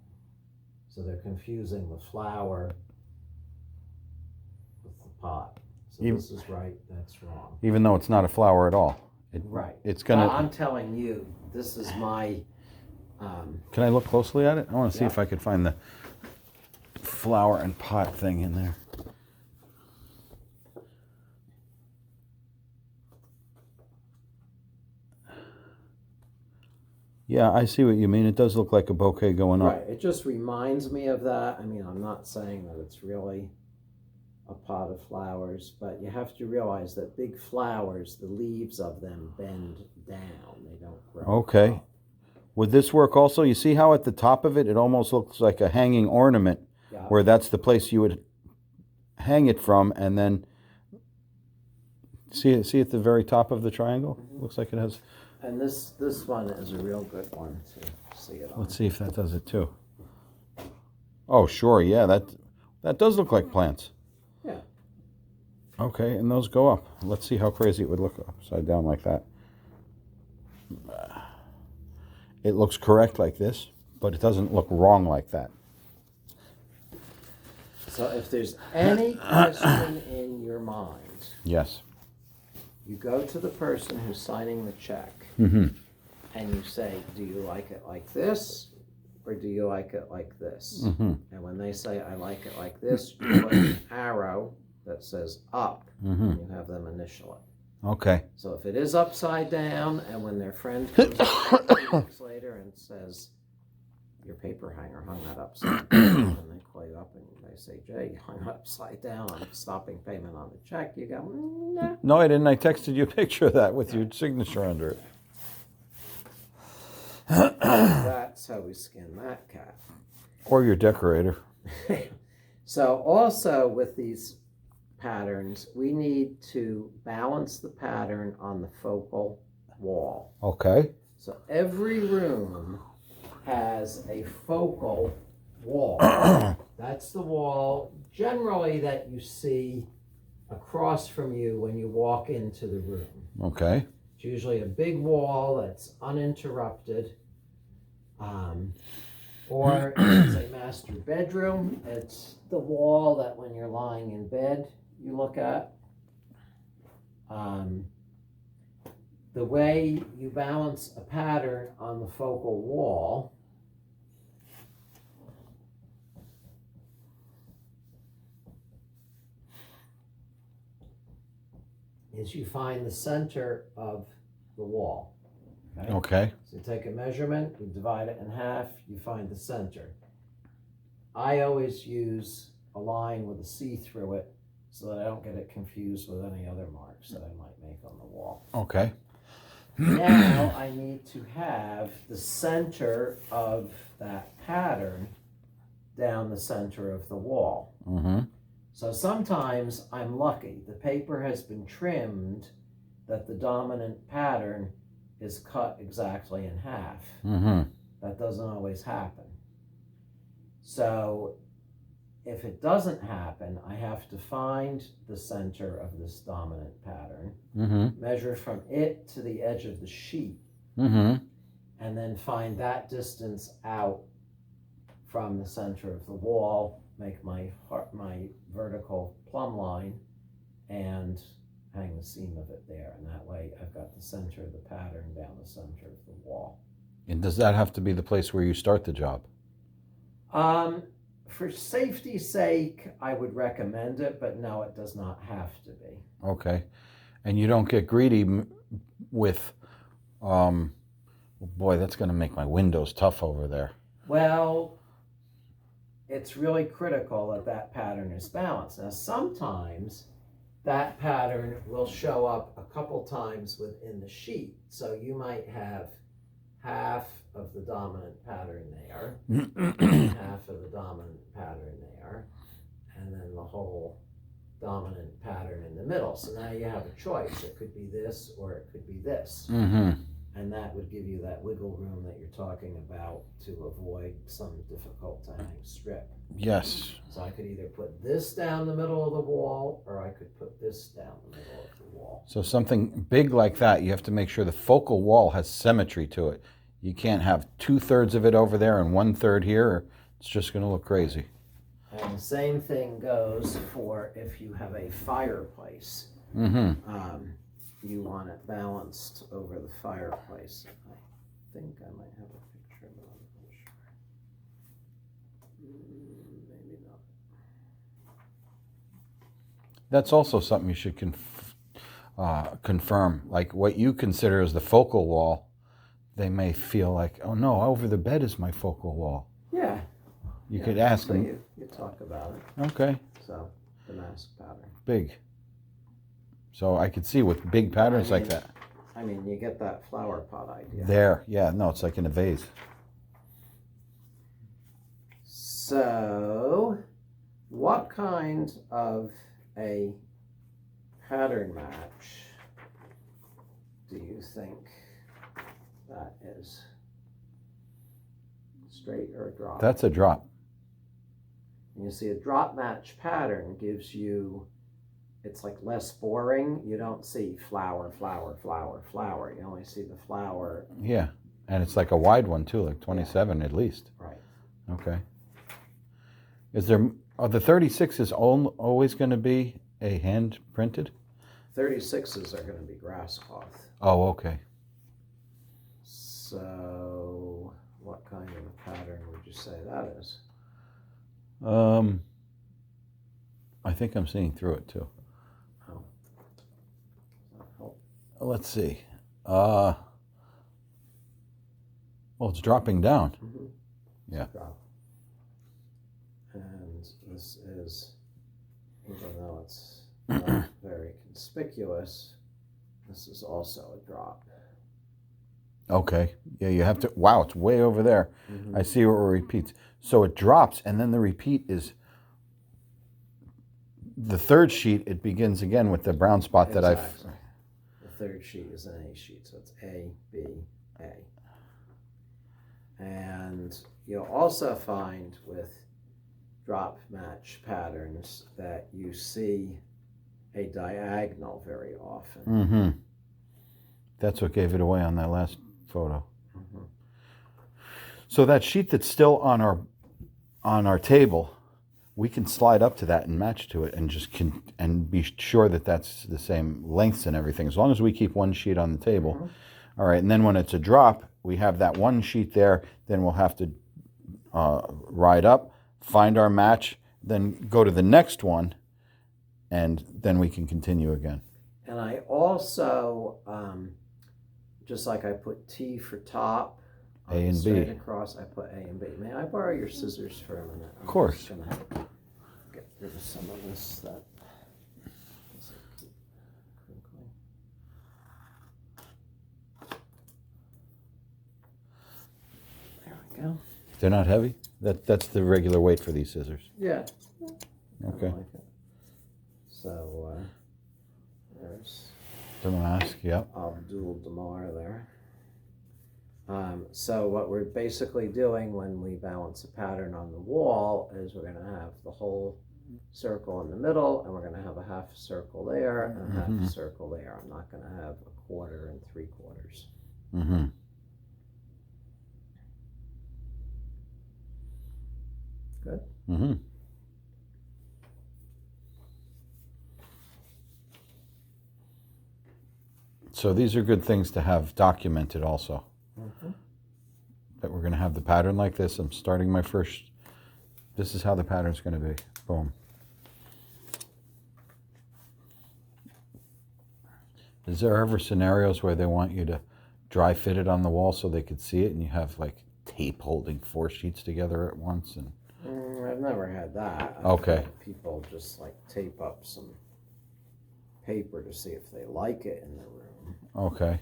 Speaker 2: So they're confusing the flower with the pot. So this is right, that's wrong.
Speaker 1: Even though it's not a flower at all.
Speaker 2: Right.
Speaker 1: It's gonna.
Speaker 2: I'm telling you, this is my.
Speaker 1: Can I look closely at it? I want to see
Speaker 2: Yeah.
Speaker 1: if I could find the flower and pot thing in there. Yeah, I see what you mean. It does look like a bouquet going up.
Speaker 2: Right. It just reminds me of that. I mean, I'm not saying that it's really a pot of flowers, but you have to realize that big flowers, the leaves of them bend down. They don't grow.
Speaker 1: Okay.
Speaker 2: up.
Speaker 1: Would this work also? You see how at the top of it, it almost looks like a hanging ornament,
Speaker 2: Yeah.
Speaker 1: where that's the place you would hang it from, and then see at the very top of the triangle? Looks like it has.
Speaker 2: And this one is a real good one to see it on.
Speaker 1: Let's see if that does it too. Oh, sure, yeah, that does look like plants.
Speaker 2: Yeah.
Speaker 1: Okay, and those go up. Let's see how crazy it would look upside down like that. It looks correct like this, but it doesn't look wrong like that.
Speaker 2: So if there's any question in your mind,
Speaker 1: Yes.
Speaker 2: you go to the person who's signing the check
Speaker 1: Mm-hmm.
Speaker 2: and you say, do you like it like this or do you like it like this?
Speaker 1: Mm-hmm.
Speaker 2: And when they say, I like it like this, you put an arrow that says up
Speaker 1: Mm-hmm.
Speaker 2: and you have them initial it.
Speaker 1: Okay.
Speaker 2: So if it is upside down and when their friend comes up 2 weeks later and says, your paper hanger hung that upside down, and they call you up and they say, Jay, you hung it upside down, I'm stopping payment on the check, you go, nah.
Speaker 1: No, I didn't. I texted you a picture of that with your signature under it.
Speaker 2: That's how we skin that cat.
Speaker 1: Or your decorator.
Speaker 2: So also with these patterns, we need to balance the pattern on the focal wall.
Speaker 1: Okay.
Speaker 2: So every room has a focal wall. That's the wall generally that you see across from you when you walk into the room.
Speaker 1: Okay.
Speaker 2: It's usually a big wall that's uninterrupted. Or if it's a master bedroom, it's the wall that when you're lying in bed, you look at. the way you balance a pattern on the focal wall is you find the center of the wall.
Speaker 1: Okay.
Speaker 2: So you take a measurement, you divide it in half, you find the center. I always use a line with a C through it so that I don't get it confused with any other marks that I might make on the wall.
Speaker 1: Okay.
Speaker 2: Now I need to have the center of that pattern down the center of the wall.
Speaker 1: Mm-hmm.
Speaker 2: So sometimes I'm lucky. The paper has been trimmed that the dominant pattern is cut exactly in half.
Speaker 1: Mm-hmm.
Speaker 2: That doesn't always happen. So if it doesn't happen, I have to find the center of this dominant pattern,
Speaker 1: Mm-hmm.
Speaker 2: measure from it to the edge of the sheet,
Speaker 1: Mm-hmm.
Speaker 2: and then find that distance out from the center of the wall, make my vertical plumb line, and hang the seam of it there. And that way I've got the center of the pattern down the center of the wall.
Speaker 1: And does that have to be the place where you start the job?
Speaker 2: For safety's sake, I would recommend it, but no, it does not have to be.
Speaker 1: Okay. And you don't get greedy with, boy, that's going to make my windows tough over there.
Speaker 2: Well, it's really critical that that pattern is balanced. Now, sometimes that pattern will show up a couple times within the sheet. So you might have half of the dominant pattern there, half of the dominant pattern there, and then the whole dominant pattern in the middle. So now you have a choice. It could be this or it could be this.
Speaker 1: Mm-hmm.
Speaker 2: And that would give you that wiggle room that you're talking about to avoid some difficult to hang strip.
Speaker 1: Yes.
Speaker 2: So I could either put this down the middle of the wall or I could put this down the middle of the wall.
Speaker 1: So something big like that, you have to make sure the focal wall has symmetry to it. You can't have 2/3 of it over there and 1/3 here, or it's just going to look crazy.
Speaker 2: And the same thing goes for if you have a fireplace.
Speaker 1: Mm-hmm.
Speaker 2: You want it balanced over the fireplace. I think I might have a picture, but I'm not sure. Maybe not.
Speaker 1: That's also something you should confirm. Like what you consider as the focal wall, they may feel like, oh no, over the bed is my focal wall.
Speaker 2: Yeah.
Speaker 1: You could ask
Speaker 2: so
Speaker 1: them.
Speaker 2: You talk about it.
Speaker 1: Okay.
Speaker 2: So, Damask pattern.
Speaker 1: Big. So I could see with big patterns like that.
Speaker 2: I mean, you get that flower pot idea.
Speaker 1: There, yeah, no, it's like in a vase.
Speaker 2: So, what kind of a pattern match do you think that is? Straight or a drop?
Speaker 1: That's a drop.
Speaker 2: And you see a drop match pattern gives you, it's like less boring. You don't see flower, flower, flower, flower. You only see the flower.
Speaker 1: Yeah, and it's like a wide one too, like 27 at least.
Speaker 2: Right.
Speaker 1: Okay. Are the 36s always going to be a hand printed?
Speaker 2: 36s are going to be grass cloth.
Speaker 1: Oh, okay.
Speaker 2: So, what kind of a pattern would you say that is?
Speaker 1: I think I'm seeing through it too.
Speaker 2: Oh.
Speaker 1: Let's see. Well, it's dropping down.
Speaker 2: Mm-hmm.
Speaker 1: Yeah.
Speaker 2: Drop. And this is, even though it's not very conspicuous, this is also a drop.
Speaker 1: Okay. Yeah, you have to. Wow, it's way over there.
Speaker 2: Mm-hmm.
Speaker 1: I see where it repeats. So it drops, and then the repeat is the third sheet. It begins again with the brown spot that
Speaker 2: Exactly. The third sheet is an A sheet, so it's A, B, A. And you'll also find with drop match patterns that you see a diagonal very often.
Speaker 1: Mm-hmm. That's what gave it away on that last photo.
Speaker 2: Mm-hmm.
Speaker 1: So that sheet that's still on our table, we can slide up to that and match to it and and be sure that that's the same lengths and everything, as long as we keep one sheet on the table. Mm-hmm. All right, and then when it's a drop, we have that one sheet there, then we'll have to ride up, find our match, then go to the next one, and then we can continue again.
Speaker 2: And I also, just like I put T for top,
Speaker 1: A and B.
Speaker 2: straight across, I put A and B. May I borrow your scissors for a minute?
Speaker 1: Of course.
Speaker 2: I'm just gonna get rid of some of this that doesn't keep crinkling. There we go.
Speaker 1: They're not heavy? That's the regular weight for these scissors.
Speaker 2: Yeah.
Speaker 1: Okay.
Speaker 2: Like it. So there's
Speaker 1: Damask, yep.
Speaker 2: Abdul Damar there. So what we're basically doing when we balance a pattern on the wall is we're going to have the whole circle in the middle, and we're going to have a half circle there and a half circle there. I'm not going to have a quarter and 3/4.
Speaker 1: Mm-hmm.
Speaker 2: Good.
Speaker 1: Mm-hmm. So these are good things to have documented also. Mm-hmm. That we're going to have the pattern like this. I'm starting my first. This is how the pattern's going to be. Boom. Is there ever scenarios where they want you to dry fit it on the wall so they could see it, and you have like tape holding 4 sheets together at once? And
Speaker 2: I've never had that.
Speaker 1: Okay.
Speaker 2: Had people just like tape up some paper to see if they like it in the room.
Speaker 1: Okay.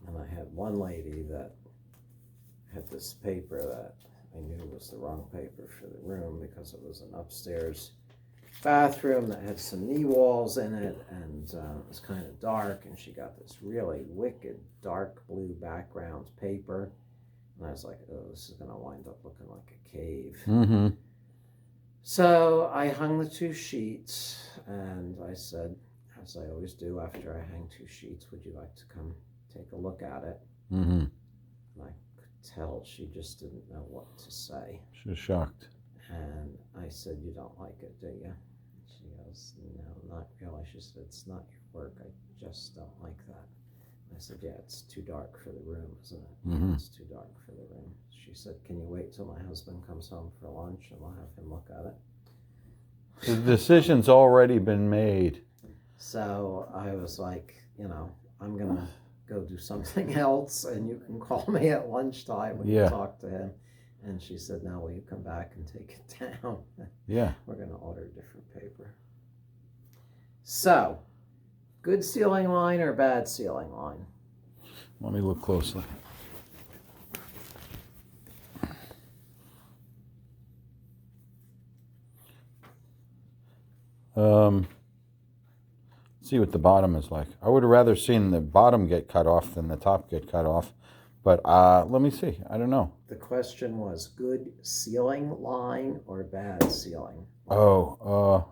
Speaker 2: And I had one lady that had this paper that I knew was the wrong paper for the room because it was an upstairs bathroom that had some knee walls in it, and it was kind of dark, and she got this really wicked dark blue background paper, and I was like, oh, this is going to wind up looking like a cave.
Speaker 1: Mm-hmm.
Speaker 2: So I hung the 2 sheets, and I said, as I always do after I hang 2 sheets, would you like to come take a look at it?
Speaker 1: Mm-hmm.
Speaker 2: And I could tell she just didn't know what to say.
Speaker 1: She was shocked.
Speaker 2: And I said, you don't like it, do you? She goes, no, not really. She said, it's not your work. I just don't like that. I said, yeah, it's too dark for the room, isn't it?
Speaker 1: Mm-hmm.
Speaker 2: It's too dark for the room. She said, can you wait till my husband comes home for lunch and we'll have him look at it?
Speaker 1: The decision's already been made.
Speaker 2: So I was like, you know, I'm going to go do something else, and you can call me at lunchtime when you talk to him. And she said, now will you come back and take it down?
Speaker 1: Yeah.
Speaker 2: We're going to order different paper. So, good ceiling line or bad ceiling line?
Speaker 1: Let me look closely. See what the bottom is like. I would have rather seen the bottom get cut off than the top get cut off. But let me see. I don't know.
Speaker 2: The question was good ceiling line or bad ceiling line?
Speaker 1: Oh,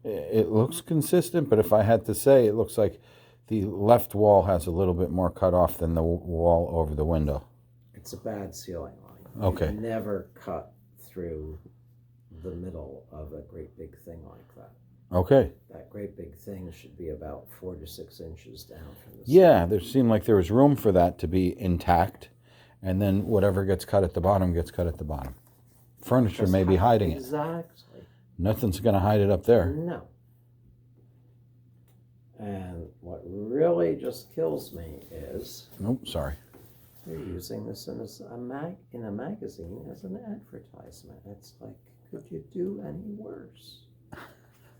Speaker 1: it looks consistent, but if I had to say, it looks like the left wall has a little bit more cut off than the wall over the window.
Speaker 2: It's a bad ceiling line.
Speaker 1: Okay.
Speaker 2: You never cut through the middle of a great big thing like that.
Speaker 1: Okay.
Speaker 2: That great big thing should be about 4 to 6 inches down from the
Speaker 1: Yeah, there seemed like there was room for that to be intact, and then whatever gets cut at the bottom gets cut at the bottom. Furniture may be hiding it.
Speaker 2: Exactly.
Speaker 1: Nothing's going to hide it up there.
Speaker 2: No. And what really just kills me is...
Speaker 1: Nope, sorry.
Speaker 2: You're using this in a magazine as an advertisement. It's like, could you do any worse?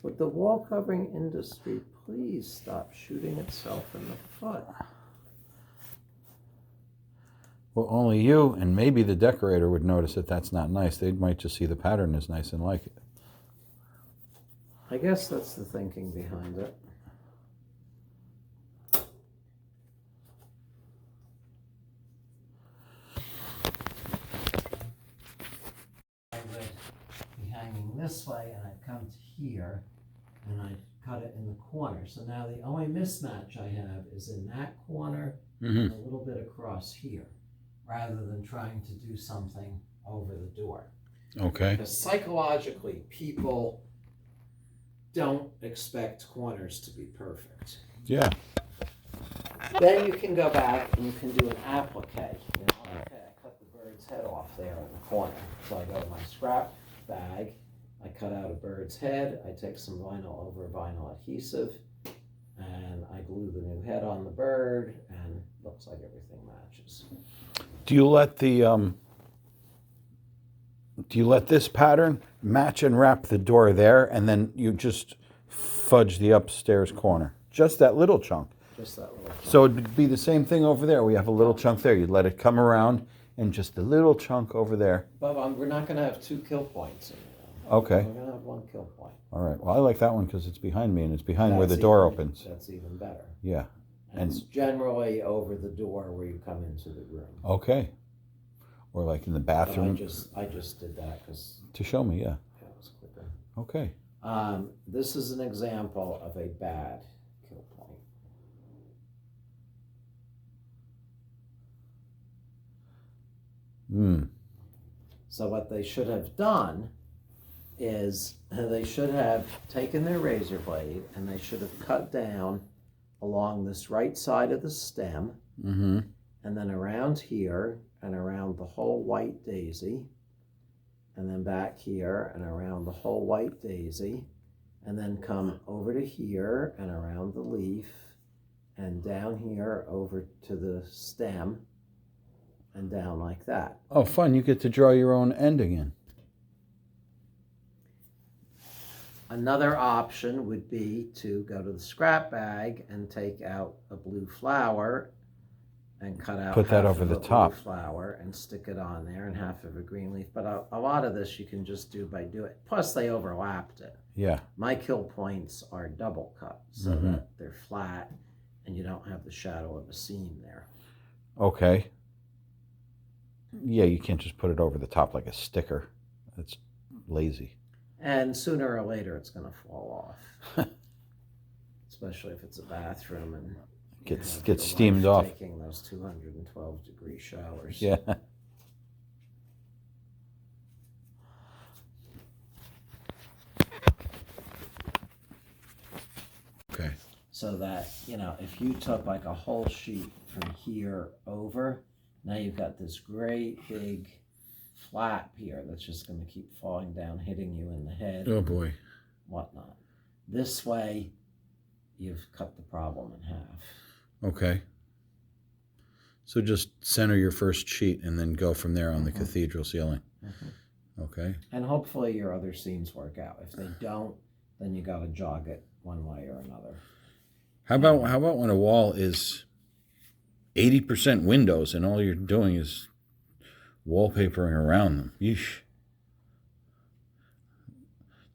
Speaker 2: Would the wall covering industry please stop shooting itself in the foot?
Speaker 1: Well, only you and maybe the decorator would notice that that's not nice. They might just see the pattern as nice and like it.
Speaker 2: I guess that's the thinking behind it. I would be hanging this way, and I'd come to here, and I'd cut it in the corner. So now the only mismatch I have is in that corner and a little bit across here, rather than trying to do something over the door.
Speaker 1: Okay.
Speaker 2: Because psychologically, people don't expect corners to be perfect.
Speaker 1: Yeah.
Speaker 2: Then you can go back and you can do an applique. You know, okay, I cut the bird's head off there in the corner. So I go to my scrap bag, I cut out a bird's head, I take some vinyl over vinyl adhesive, and I glue the new head on the bird, and looks like everything matches.
Speaker 1: Do you let this pattern match and wrap the door there, and then you just fudge the upstairs corner? Just that little chunk.
Speaker 2: Just that little chunk.
Speaker 1: So it'd be the same thing over there. We have a little chunk there. You'd let it come around, and just a little chunk over there.
Speaker 2: But we're not going to have 2 kill points in there.
Speaker 1: Okay.
Speaker 2: We're going to have 1 kill point.
Speaker 1: All right. Well, I like that one because it's behind me, and it's behind where the door opens.
Speaker 2: That's even better.
Speaker 1: Yeah.
Speaker 2: And it's generally over the door where you come into the room.
Speaker 1: Okay. Or like in the
Speaker 2: But
Speaker 1: bathroom.
Speaker 2: I just did that because
Speaker 1: To show me, yeah.
Speaker 2: it was quicker.
Speaker 1: Okay.
Speaker 2: This is an example of a bad kill point. So what they should have done is they should have taken their razor blade and they should have cut down along this right side of the stem, and then around here and around the whole white daisy, and then back here and around the whole white daisy, and then come over to here and around the leaf, and down here over to the stem, and down like that.
Speaker 1: Oh, fun. You get to draw your own end again.
Speaker 2: Another option would be to go to the scrap bag and take out a blue flower and cut out
Speaker 1: Put that
Speaker 2: half
Speaker 1: over
Speaker 2: of
Speaker 1: the
Speaker 2: a blue
Speaker 1: top.
Speaker 2: flower and stick it on there, and half of a green leaf. But a lot of this you can just do by doing. Plus they overlapped it.
Speaker 1: Yeah.
Speaker 2: My kill points are double cut so that they're flat and you don't have the shadow of a seam there.
Speaker 1: Okay. Yeah, you can't just put it over the top like a sticker. That's lazy.
Speaker 2: And sooner or later it's going to fall off. Especially if it's a bathroom and
Speaker 1: Gets
Speaker 2: your
Speaker 1: steamed
Speaker 2: wife
Speaker 1: off.
Speaker 2: taking those 212-degree showers.
Speaker 1: Yeah. Okay.
Speaker 2: So that, if you took like a whole sheet from here over, now you've got this great big flap here that's just going to keep falling down, hitting you in the head.
Speaker 1: Oh boy.
Speaker 2: Whatnot. This way, you've cut the problem in half.
Speaker 1: Okay. So just center your first sheet and then go from there on the cathedral ceiling. Okay.
Speaker 2: And hopefully your other seams work out. If they don't, then you got to jog it one way or another.
Speaker 1: How about when a wall is 80% windows and all you're doing is wallpapering around them? Yeesh.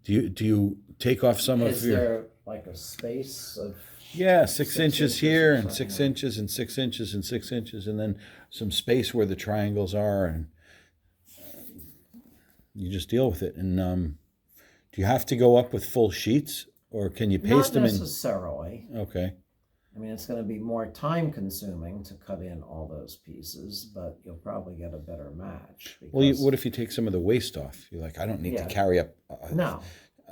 Speaker 1: Do you take off some
Speaker 2: Is
Speaker 1: of your...
Speaker 2: there like a space of...
Speaker 1: Yeah, 6 inches here and
Speaker 2: or
Speaker 1: 6
Speaker 2: something?
Speaker 1: inches and 6 inches and 6 inches, and then some space where the triangles are, and you just deal with it. And do you have to go up with full sheets, or can you paste them
Speaker 2: Not
Speaker 1: in?
Speaker 2: necessarily.
Speaker 1: Okay.
Speaker 2: I mean, it's going to be more time consuming to cut in all those pieces, but you'll probably get a better match.
Speaker 1: Well, what if you take some of the waste off? You're like, I don't need to carry up
Speaker 2: No,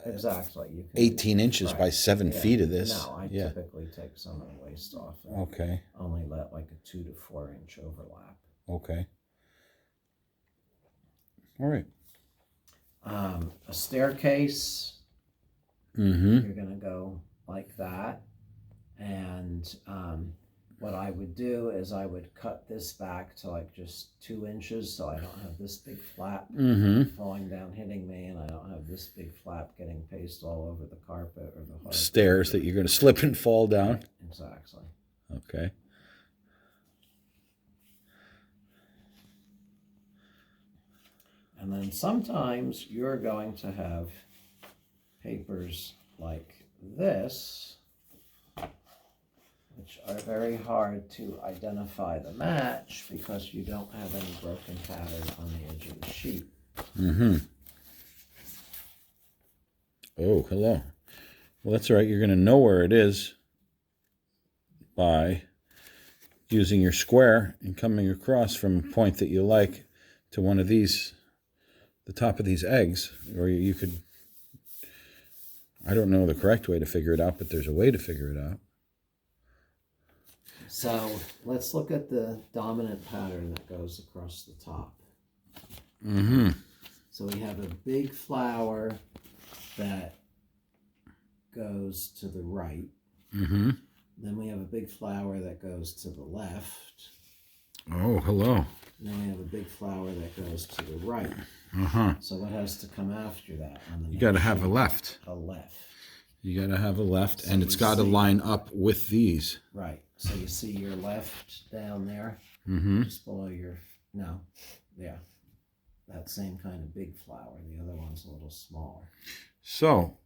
Speaker 2: exactly. You can
Speaker 1: 18 inches by 7 feet of this.
Speaker 2: No, I typically take some of the waste off and
Speaker 1: Okay.
Speaker 2: only let like a 2 to 4 inch overlap.
Speaker 1: Okay. All right.
Speaker 2: A staircase, you're going to go like that. And what I would do is I would cut this back to like just 2 inches so I don't have this big flap falling down hitting me, and I don't have this big flap getting paste all over the carpet or the hard
Speaker 1: Stairs that you're going to slip and fall down.
Speaker 2: Exactly.
Speaker 1: Okay.
Speaker 2: And then sometimes you're going to have papers like this, which are very hard to identify the match because you don't have any broken pattern on the edge of the sheet.
Speaker 1: Oh, hello. Well, that's all right. You're going to know where it is by using your square and coming across from a point that you like to one of these, the top of these eggs, or you could, I don't know the correct way to figure it out, but there's a way to figure it out.
Speaker 2: So let's look at the dominant pattern that goes across the top.
Speaker 1: Mm-hmm.
Speaker 2: So we have a big flower that goes to the right.
Speaker 1: Mm-hmm.
Speaker 2: Then we have a big flower that goes to the left.
Speaker 1: Oh, hello.
Speaker 2: And then we have a big flower that goes to the right.
Speaker 1: Uh-huh.
Speaker 2: So what has to come after that?
Speaker 1: You got to have a left.
Speaker 2: A left.
Speaker 1: You got to have a left,
Speaker 2: So
Speaker 1: and it's got to line up with these.
Speaker 2: Right. So you see your left down there,
Speaker 1: Mm-hmm.
Speaker 2: just below your, no, yeah. That same kind of big flower. The other one's a little smaller.
Speaker 1: So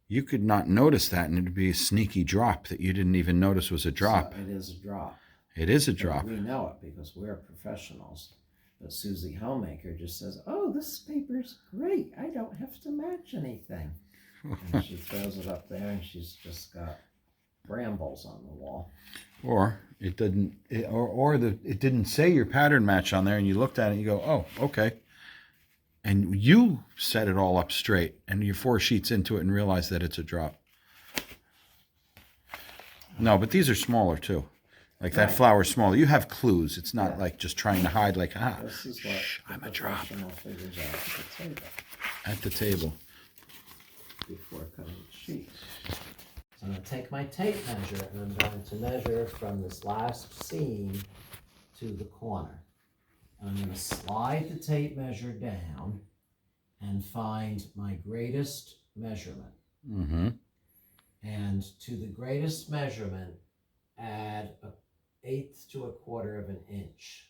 Speaker 1: you could not notice that, and it'd be a sneaky drop that you didn't even notice was a drop.
Speaker 2: So it is a drop.
Speaker 1: It is a
Speaker 2: But
Speaker 1: drop.
Speaker 2: we know it because we're professionals. But Susie Homemaker just says, "Oh, this paper's great. I don't have to match anything." And she throws it up there, and she's just got brambles on the wall.
Speaker 1: Or it didn't, it didn't say your pattern match on there, and you looked at it and you go, "Oh, okay." And you set it all up straight, and you're 4 sheets into it and realize that it's a drop. No, but these are smaller too. Like that flower's smaller. You have clues. It's not like just trying to hide like,
Speaker 2: This is what
Speaker 1: I'm
Speaker 2: the
Speaker 1: a drop
Speaker 2: professional figures out at the table
Speaker 1: at the table.
Speaker 2: before cutting the sheet. So I'm going to take my tape measure, and I'm going to measure from this last seam to the corner. I'm going to slide the tape measure down and find my greatest measurement.
Speaker 1: Mm-hmm.
Speaker 2: And to the greatest measurement, add 1/8 to 1/4 of an inch.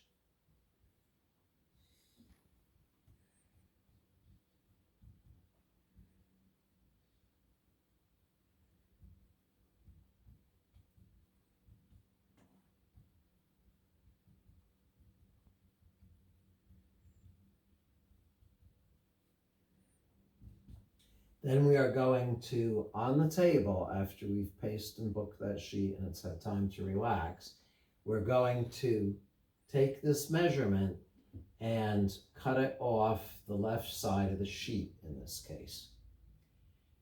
Speaker 2: Then we are going to, on the table, after we've pasted and booked that sheet and it's had time to relax, we're going to take this measurement and cut it off the left side of the sheet in this case.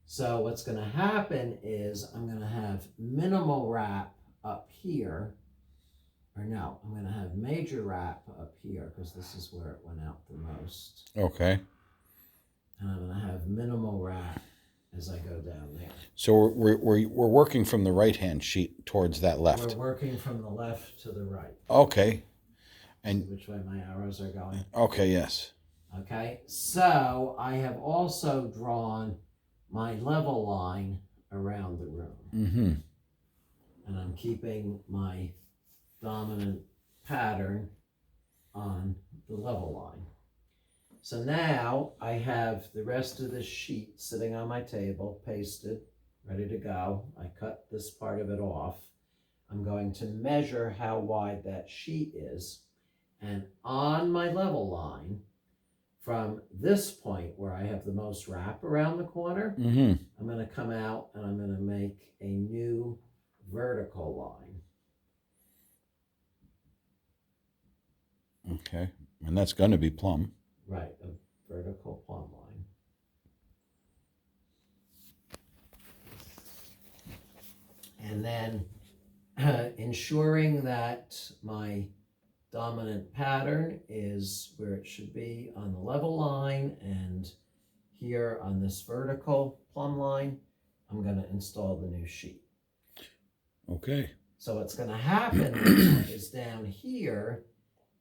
Speaker 2: So what's going to happen is I'm going to have minimal wrap up here, or no, I'm going to have major wrap up here because this is where it went out the most.
Speaker 1: Okay.
Speaker 2: And I'm going to have minimal wrap as I go down there.
Speaker 1: So we're working from the right-hand sheet towards that left.
Speaker 2: We're working from the left to the right.
Speaker 1: Okay. And
Speaker 2: see which way my arrows are going?
Speaker 1: Okay, yes.
Speaker 2: Okay, so I have also drawn my level line around the room.
Speaker 1: Mm-hmm.
Speaker 2: And I'm keeping my dominant pattern on the level line. So now I have the rest of this sheet sitting on my table, pasted, ready to go. I cut this part of it off. I'm going to measure how wide that sheet is. And on my level line, from this point where I have the most wrap around the corner,
Speaker 1: Mm-hmm.
Speaker 2: I'm going to come out and I'm going to make a new vertical line.
Speaker 1: Okay. And that's going to be plumb.
Speaker 2: Right, a vertical plumb line. And then ensuring that my dominant pattern is where it should be on the level line, and here on this vertical plumb line, I'm going to install the new sheet.
Speaker 1: Okay.
Speaker 2: So what's going to happen now is down here,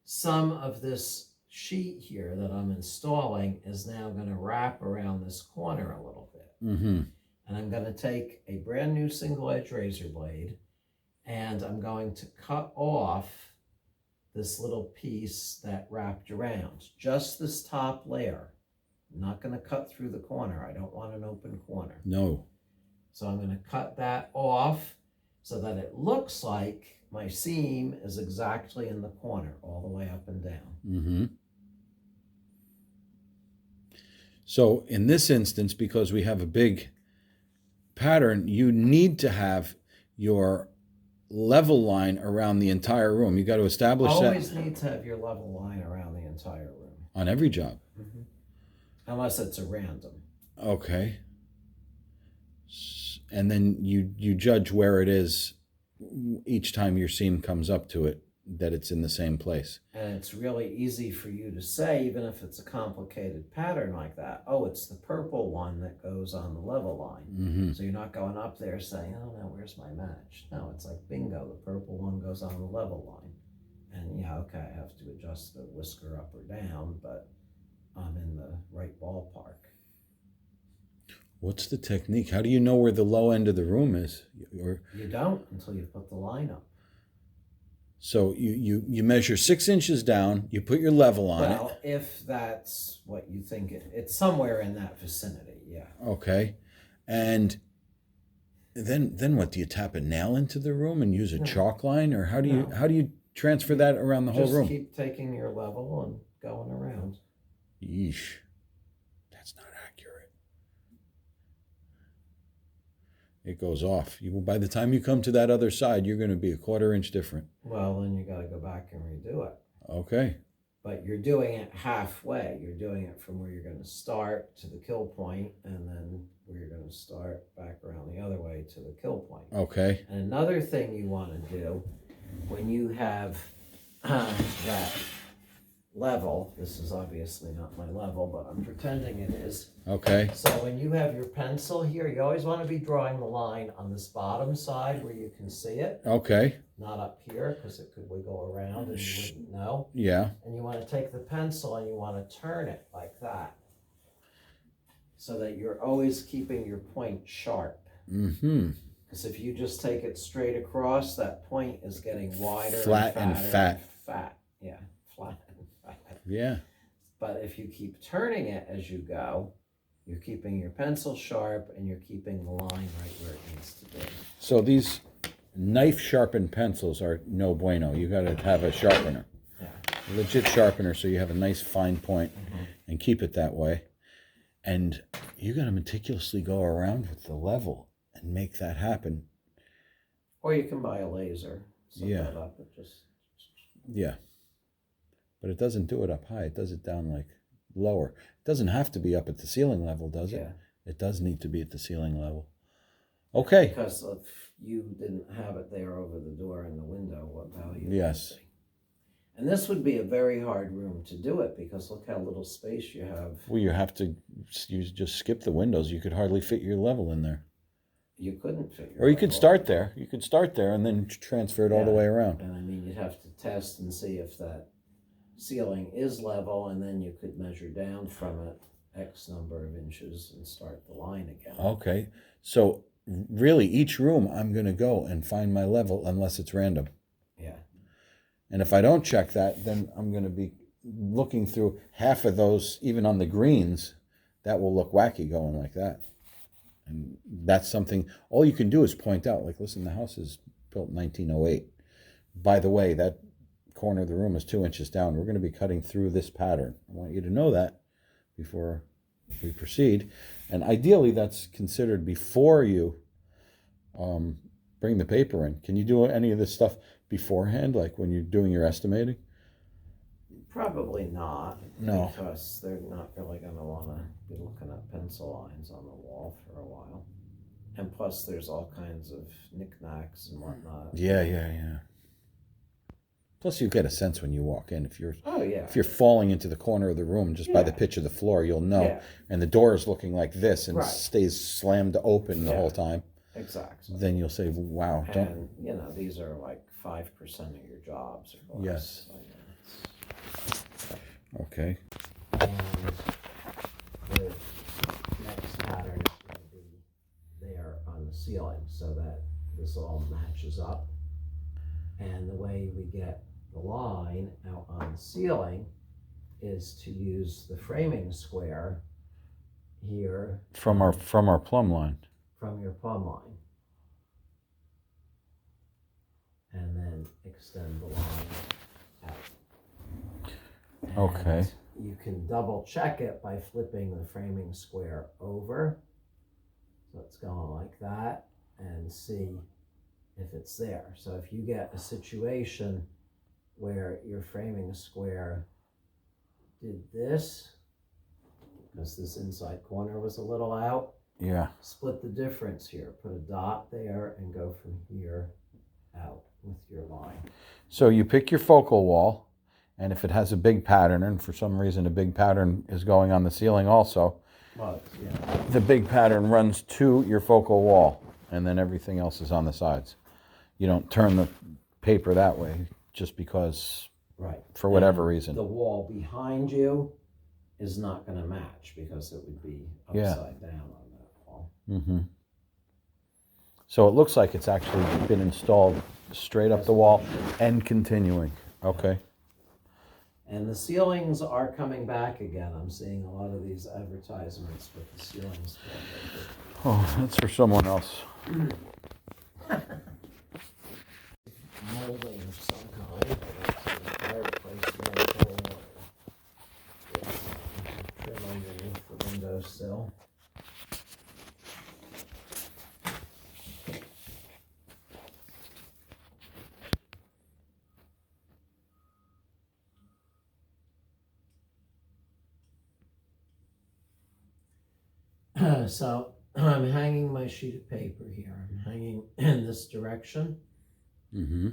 Speaker 2: some of this sheet here that I'm installing is now going to wrap around this corner a little bit.
Speaker 1: Mm-hmm.
Speaker 2: And I'm going to take a brand new single edge razor blade and I'm going to cut off this little piece that wrapped around, just this top layer. I'm not going to cut through the corner. I don't want an open corner.
Speaker 1: No.
Speaker 2: So I'm going to cut that off so that it looks like my seam is exactly in the corner all the way up and down.
Speaker 1: Mm-hmm. So in this instance, because we have a big pattern, you need to have your level line around the entire room. You got to establish
Speaker 2: Always
Speaker 1: that
Speaker 2: need to have your level line around the entire room.
Speaker 1: on every job.
Speaker 2: Mm-hmm. Unless it's a random.
Speaker 1: Okay. And then you judge where it is each time your seam comes up to it, that it's in the same place.
Speaker 2: And it's really easy for you to say, even if it's a complicated pattern like that, oh, it's the purple one that goes on the level line.
Speaker 1: Mm-hmm.
Speaker 2: So you're not going up there saying, oh no, where's my match? No, it's like bingo, the purple one goes on the level line. And yeah, okay, I have to adjust the whisker up or down, but I'm in the right ballpark.
Speaker 1: What's the technique? How do you know where the low end of the room is? Or
Speaker 2: you don't until you put the line up.
Speaker 1: So you measure 6 inches down, you put your level on it.
Speaker 2: Well, if that's what you think it's somewhere in that vicinity, yeah.
Speaker 1: Okay. And then what? Do you tap a nail into the room and use a chalk line? Or how do you transfer that around the whole room?
Speaker 2: Just keep taking your level and going around.
Speaker 1: Yeesh. That's not accurate. It goes off. By the time you come to that other side, you're going to be a 1/4 inch different.
Speaker 2: Well, then you got to go back and redo it.
Speaker 1: Okay.
Speaker 2: But you're doing it halfway. You're doing it from where you're going to start to the kill point, and then where you're going to start back around the other way to the kill point.
Speaker 1: Okay.
Speaker 2: And another thing you want to do when you have that level, this is obviously not my level, but I'm pretending it is.
Speaker 1: Okay.
Speaker 2: So when you have your pencil here, you always want to be drawing the line on this bottom side where you can see it.
Speaker 1: Okay.
Speaker 2: Not up here, because it could wiggle around and you wouldn't know.
Speaker 1: Yeah.
Speaker 2: And you want to take the pencil and you want to turn it like that, so that you're always keeping your point sharp.
Speaker 1: Mm-hmm.
Speaker 2: Because if you just take it straight across, that point is getting wider,
Speaker 1: flat and fat.
Speaker 2: Fat, yeah, flat and fat.
Speaker 1: Yeah.
Speaker 2: But if you keep turning it as you go, you're keeping your pencil sharp and you're keeping the line right where it needs to be.
Speaker 1: So these knife sharpened pencils are no bueno. You got to have a sharpener.
Speaker 2: Yeah.
Speaker 1: A legit sharpener, so you have a nice fine point and keep it that way. And you got to meticulously go around with the level and make that happen.
Speaker 2: Or you can buy a laser. Set that up.
Speaker 1: Yeah. But it doesn't do it up high. It does it down like lower. It doesn't have to be up at the ceiling level, does it?
Speaker 2: Yeah.
Speaker 1: It does need to be at the ceiling level. Okay.
Speaker 2: Because if you didn't have it there over the door and the window, what value
Speaker 1: Yes.
Speaker 2: would it be? And this would be a very hard room to do it, because look how little space you have.
Speaker 1: Well, you just skip the windows. You could hardly fit your level in there.
Speaker 2: You couldn't fit your
Speaker 1: Or you could start there. You could start there and then transfer it all the way around.
Speaker 2: And I mean, you'd have to test and see if that ceiling is level, and then you could measure down from it X number of inches and start the line again.
Speaker 1: Okay. So really, each room I'm going to go and find my level unless it's random.
Speaker 2: Yeah.
Speaker 1: And if I don't check that, then I'm going to be looking through half of those, even on the greens, that will look wacky going like that. And that's something, all you can do is point out, like, listen, the house is built in 1908. By the way, that corner of the room is 2 inches down. We're going to be cutting through this pattern. I want you to know that before we proceed. And ideally, that's considered before you bring the paper in. Can you do any of this stuff beforehand, like when you're doing your estimating?
Speaker 2: Probably not.
Speaker 1: No.
Speaker 2: Because they're not really going to want to be looking at pencil lines on the wall for a while. And plus, there's all kinds of knickknacks and whatnot.
Speaker 1: Yeah. Plus, you get a sense when you walk in. If you're falling into the corner of the room just by the pitch of the floor, you'll know. Yeah. And the door is looking like this and stays slammed open the whole time.
Speaker 2: Exactly.
Speaker 1: Then you'll say, wow.
Speaker 2: And, these are like 5% of your jobs or less.
Speaker 1: Yes. Okay.
Speaker 2: And the next pattern is going to be there on the ceiling so that this all matches up. And the way we get the line out on the ceiling is to use the framing square here.
Speaker 1: From our plumb line.
Speaker 2: From your plumb line. And then extend the line out. And
Speaker 1: okay.
Speaker 2: You can double check it by flipping the framing square over. So it's going like that, and see if it's there. So if you get a situation where you're framing a square, did this, because this inside corner was a little out,
Speaker 1: Yeah.
Speaker 2: split the difference here, put a dot there and go from here out with your line.
Speaker 1: So you pick your focal wall, and if it has a big pattern, and for some reason a big pattern is going on the ceiling also,
Speaker 2: Well, yeah.
Speaker 1: the big pattern runs to your focal wall, and then everything else is on the sides. You don't turn the paper that way just because,
Speaker 2: Right.
Speaker 1: for whatever
Speaker 2: And
Speaker 1: reason.
Speaker 2: the wall behind you is not going to match because it would be upside down on that wall.
Speaker 1: Mm-hmm. So it looks like it's actually been installed straight up the wall and continuing. Okay.
Speaker 2: And the ceilings are coming back again. I'm seeing a lot of these advertisements with the ceilings.
Speaker 1: Oh, that's for someone else.
Speaker 2: Molding of some kind. Fireplace mantle or trim underneath the windowsill. So I'm hanging my sheet of paper here. I'm hanging in this direction,
Speaker 1: Mm-hmm.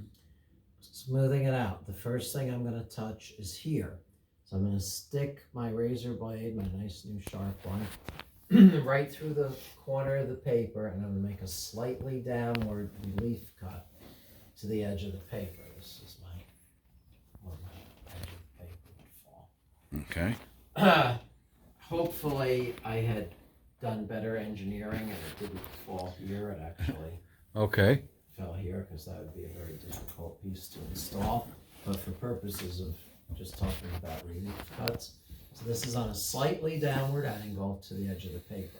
Speaker 2: smoothing it out. The first thing I'm going to touch is here. So I'm going to stick my razor blade, my nice new sharp one, right through the corner of the paper, and I'm going to make a slightly downward relief cut to the edge of the paper. This is where my edge of the paper would fall.
Speaker 1: Okay.
Speaker 2: Hopefully I had done better engineering and it didn't fall here. It actually
Speaker 1: Okay.
Speaker 2: fell here because that would be a very difficult piece to install. But for purposes of just talking about relief cuts, so this is on a slightly downward angle to the edge of the paper.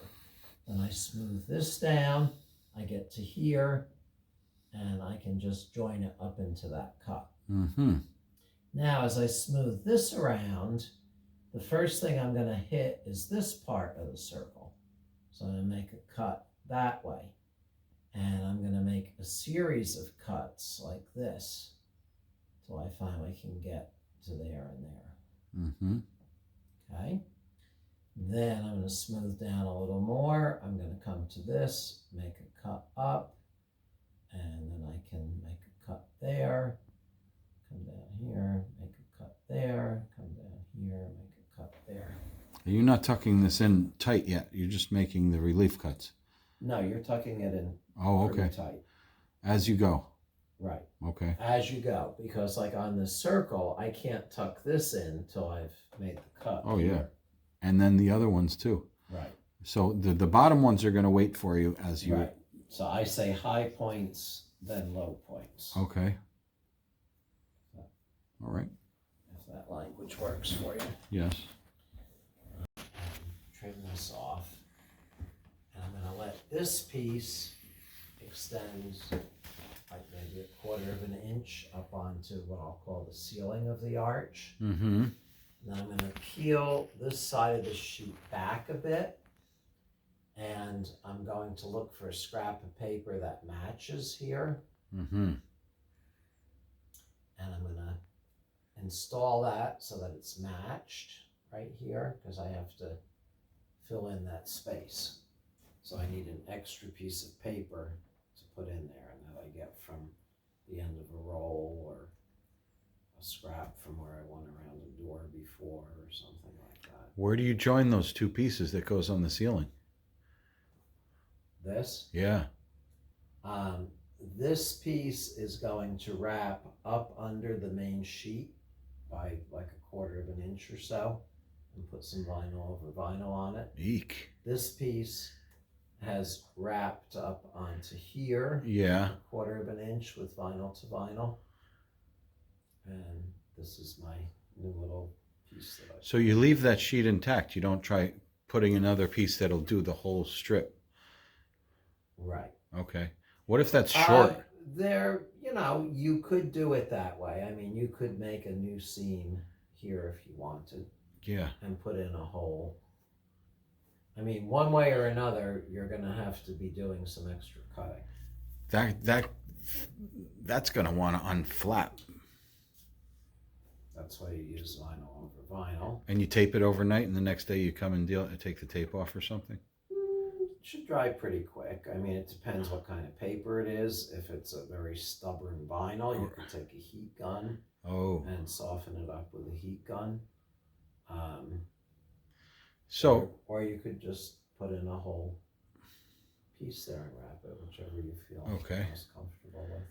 Speaker 2: Then I smooth this down, I get to here, and I can just join it up into that cut.
Speaker 1: Mm-hmm.
Speaker 2: Now as I smooth this around, the first thing I'm going to hit is this part of the circle. So I'm going to make a cut that way. And I'm going to make a series of cuts like this till I finally can get to there and there.
Speaker 1: Mm-hmm.
Speaker 2: Okay? Then I'm going to smooth down a little more. I'm going to come to this, make a cut up, and then I can make a cut there, come down here, make a cut there, come down here, make a cut there.
Speaker 1: You're not tucking this in tight yet. You're just making the relief cuts.
Speaker 2: No, you're tucking it in
Speaker 1: Oh, okay.
Speaker 2: pretty tight.
Speaker 1: As you go.
Speaker 2: Right.
Speaker 1: Okay.
Speaker 2: As you go, because like on this circle, I can't tuck this in till I've made the cut.
Speaker 1: Oh,
Speaker 2: here.
Speaker 1: yeah. And then the other ones too.
Speaker 2: Right.
Speaker 1: So the bottom ones are going to wait for you as you...
Speaker 2: Right. So I say high points, then low points.
Speaker 1: Okay. All right.
Speaker 2: If that language works for you.
Speaker 1: Yes.
Speaker 2: Trim this off. And I'm going to let this piece extend like maybe a quarter of an inch up onto what I'll call the ceiling of the arch.
Speaker 1: Mm-hmm.
Speaker 2: Then I'm going to peel this side of the sheet back a bit. And I'm going to look for a scrap of paper that matches here.
Speaker 1: Mm-hmm.
Speaker 2: And I'm going to install that so that it's matched right here because I have to fill in that space. So I need an extra piece of paper to put in there, and that I get from the end of a roll or a scrap from where I went around a door before or something like that.
Speaker 1: Where do you join those two pieces that goes on the ceiling?
Speaker 2: This?
Speaker 1: Yeah.
Speaker 2: This piece is going to wrap up under the main sheet by like a quarter of an inch or so and put some vinyl over vinyl on it.
Speaker 1: Eek.
Speaker 2: This piece has wrapped up onto here.
Speaker 1: Yeah.
Speaker 2: A quarter of an inch with vinyl to vinyl. And this is my new little piece that I...
Speaker 1: So you leave that sheet intact. You don't try putting another piece that'll do the whole strip.
Speaker 2: Right.
Speaker 1: Okay. What if that's short?
Speaker 2: You could do it that way. I mean, you could make a new seam here if you wanted.
Speaker 1: Yeah.
Speaker 2: And put in a hole. I mean, one way or another, you're going to have to be doing some extra cutting.
Speaker 1: that's going to want to unflap.
Speaker 2: That's why you use vinyl over vinyl.
Speaker 1: And you tape it overnight, and the next day you come and take the tape off or something?
Speaker 2: It should dry pretty quick. I mean, it depends what kind of paper it is. If it's a very stubborn vinyl, you could take a heat gun and soften it up with a heat gun. Or you could just put in a whole piece there and wrap it, whichever you feel most comfortable with.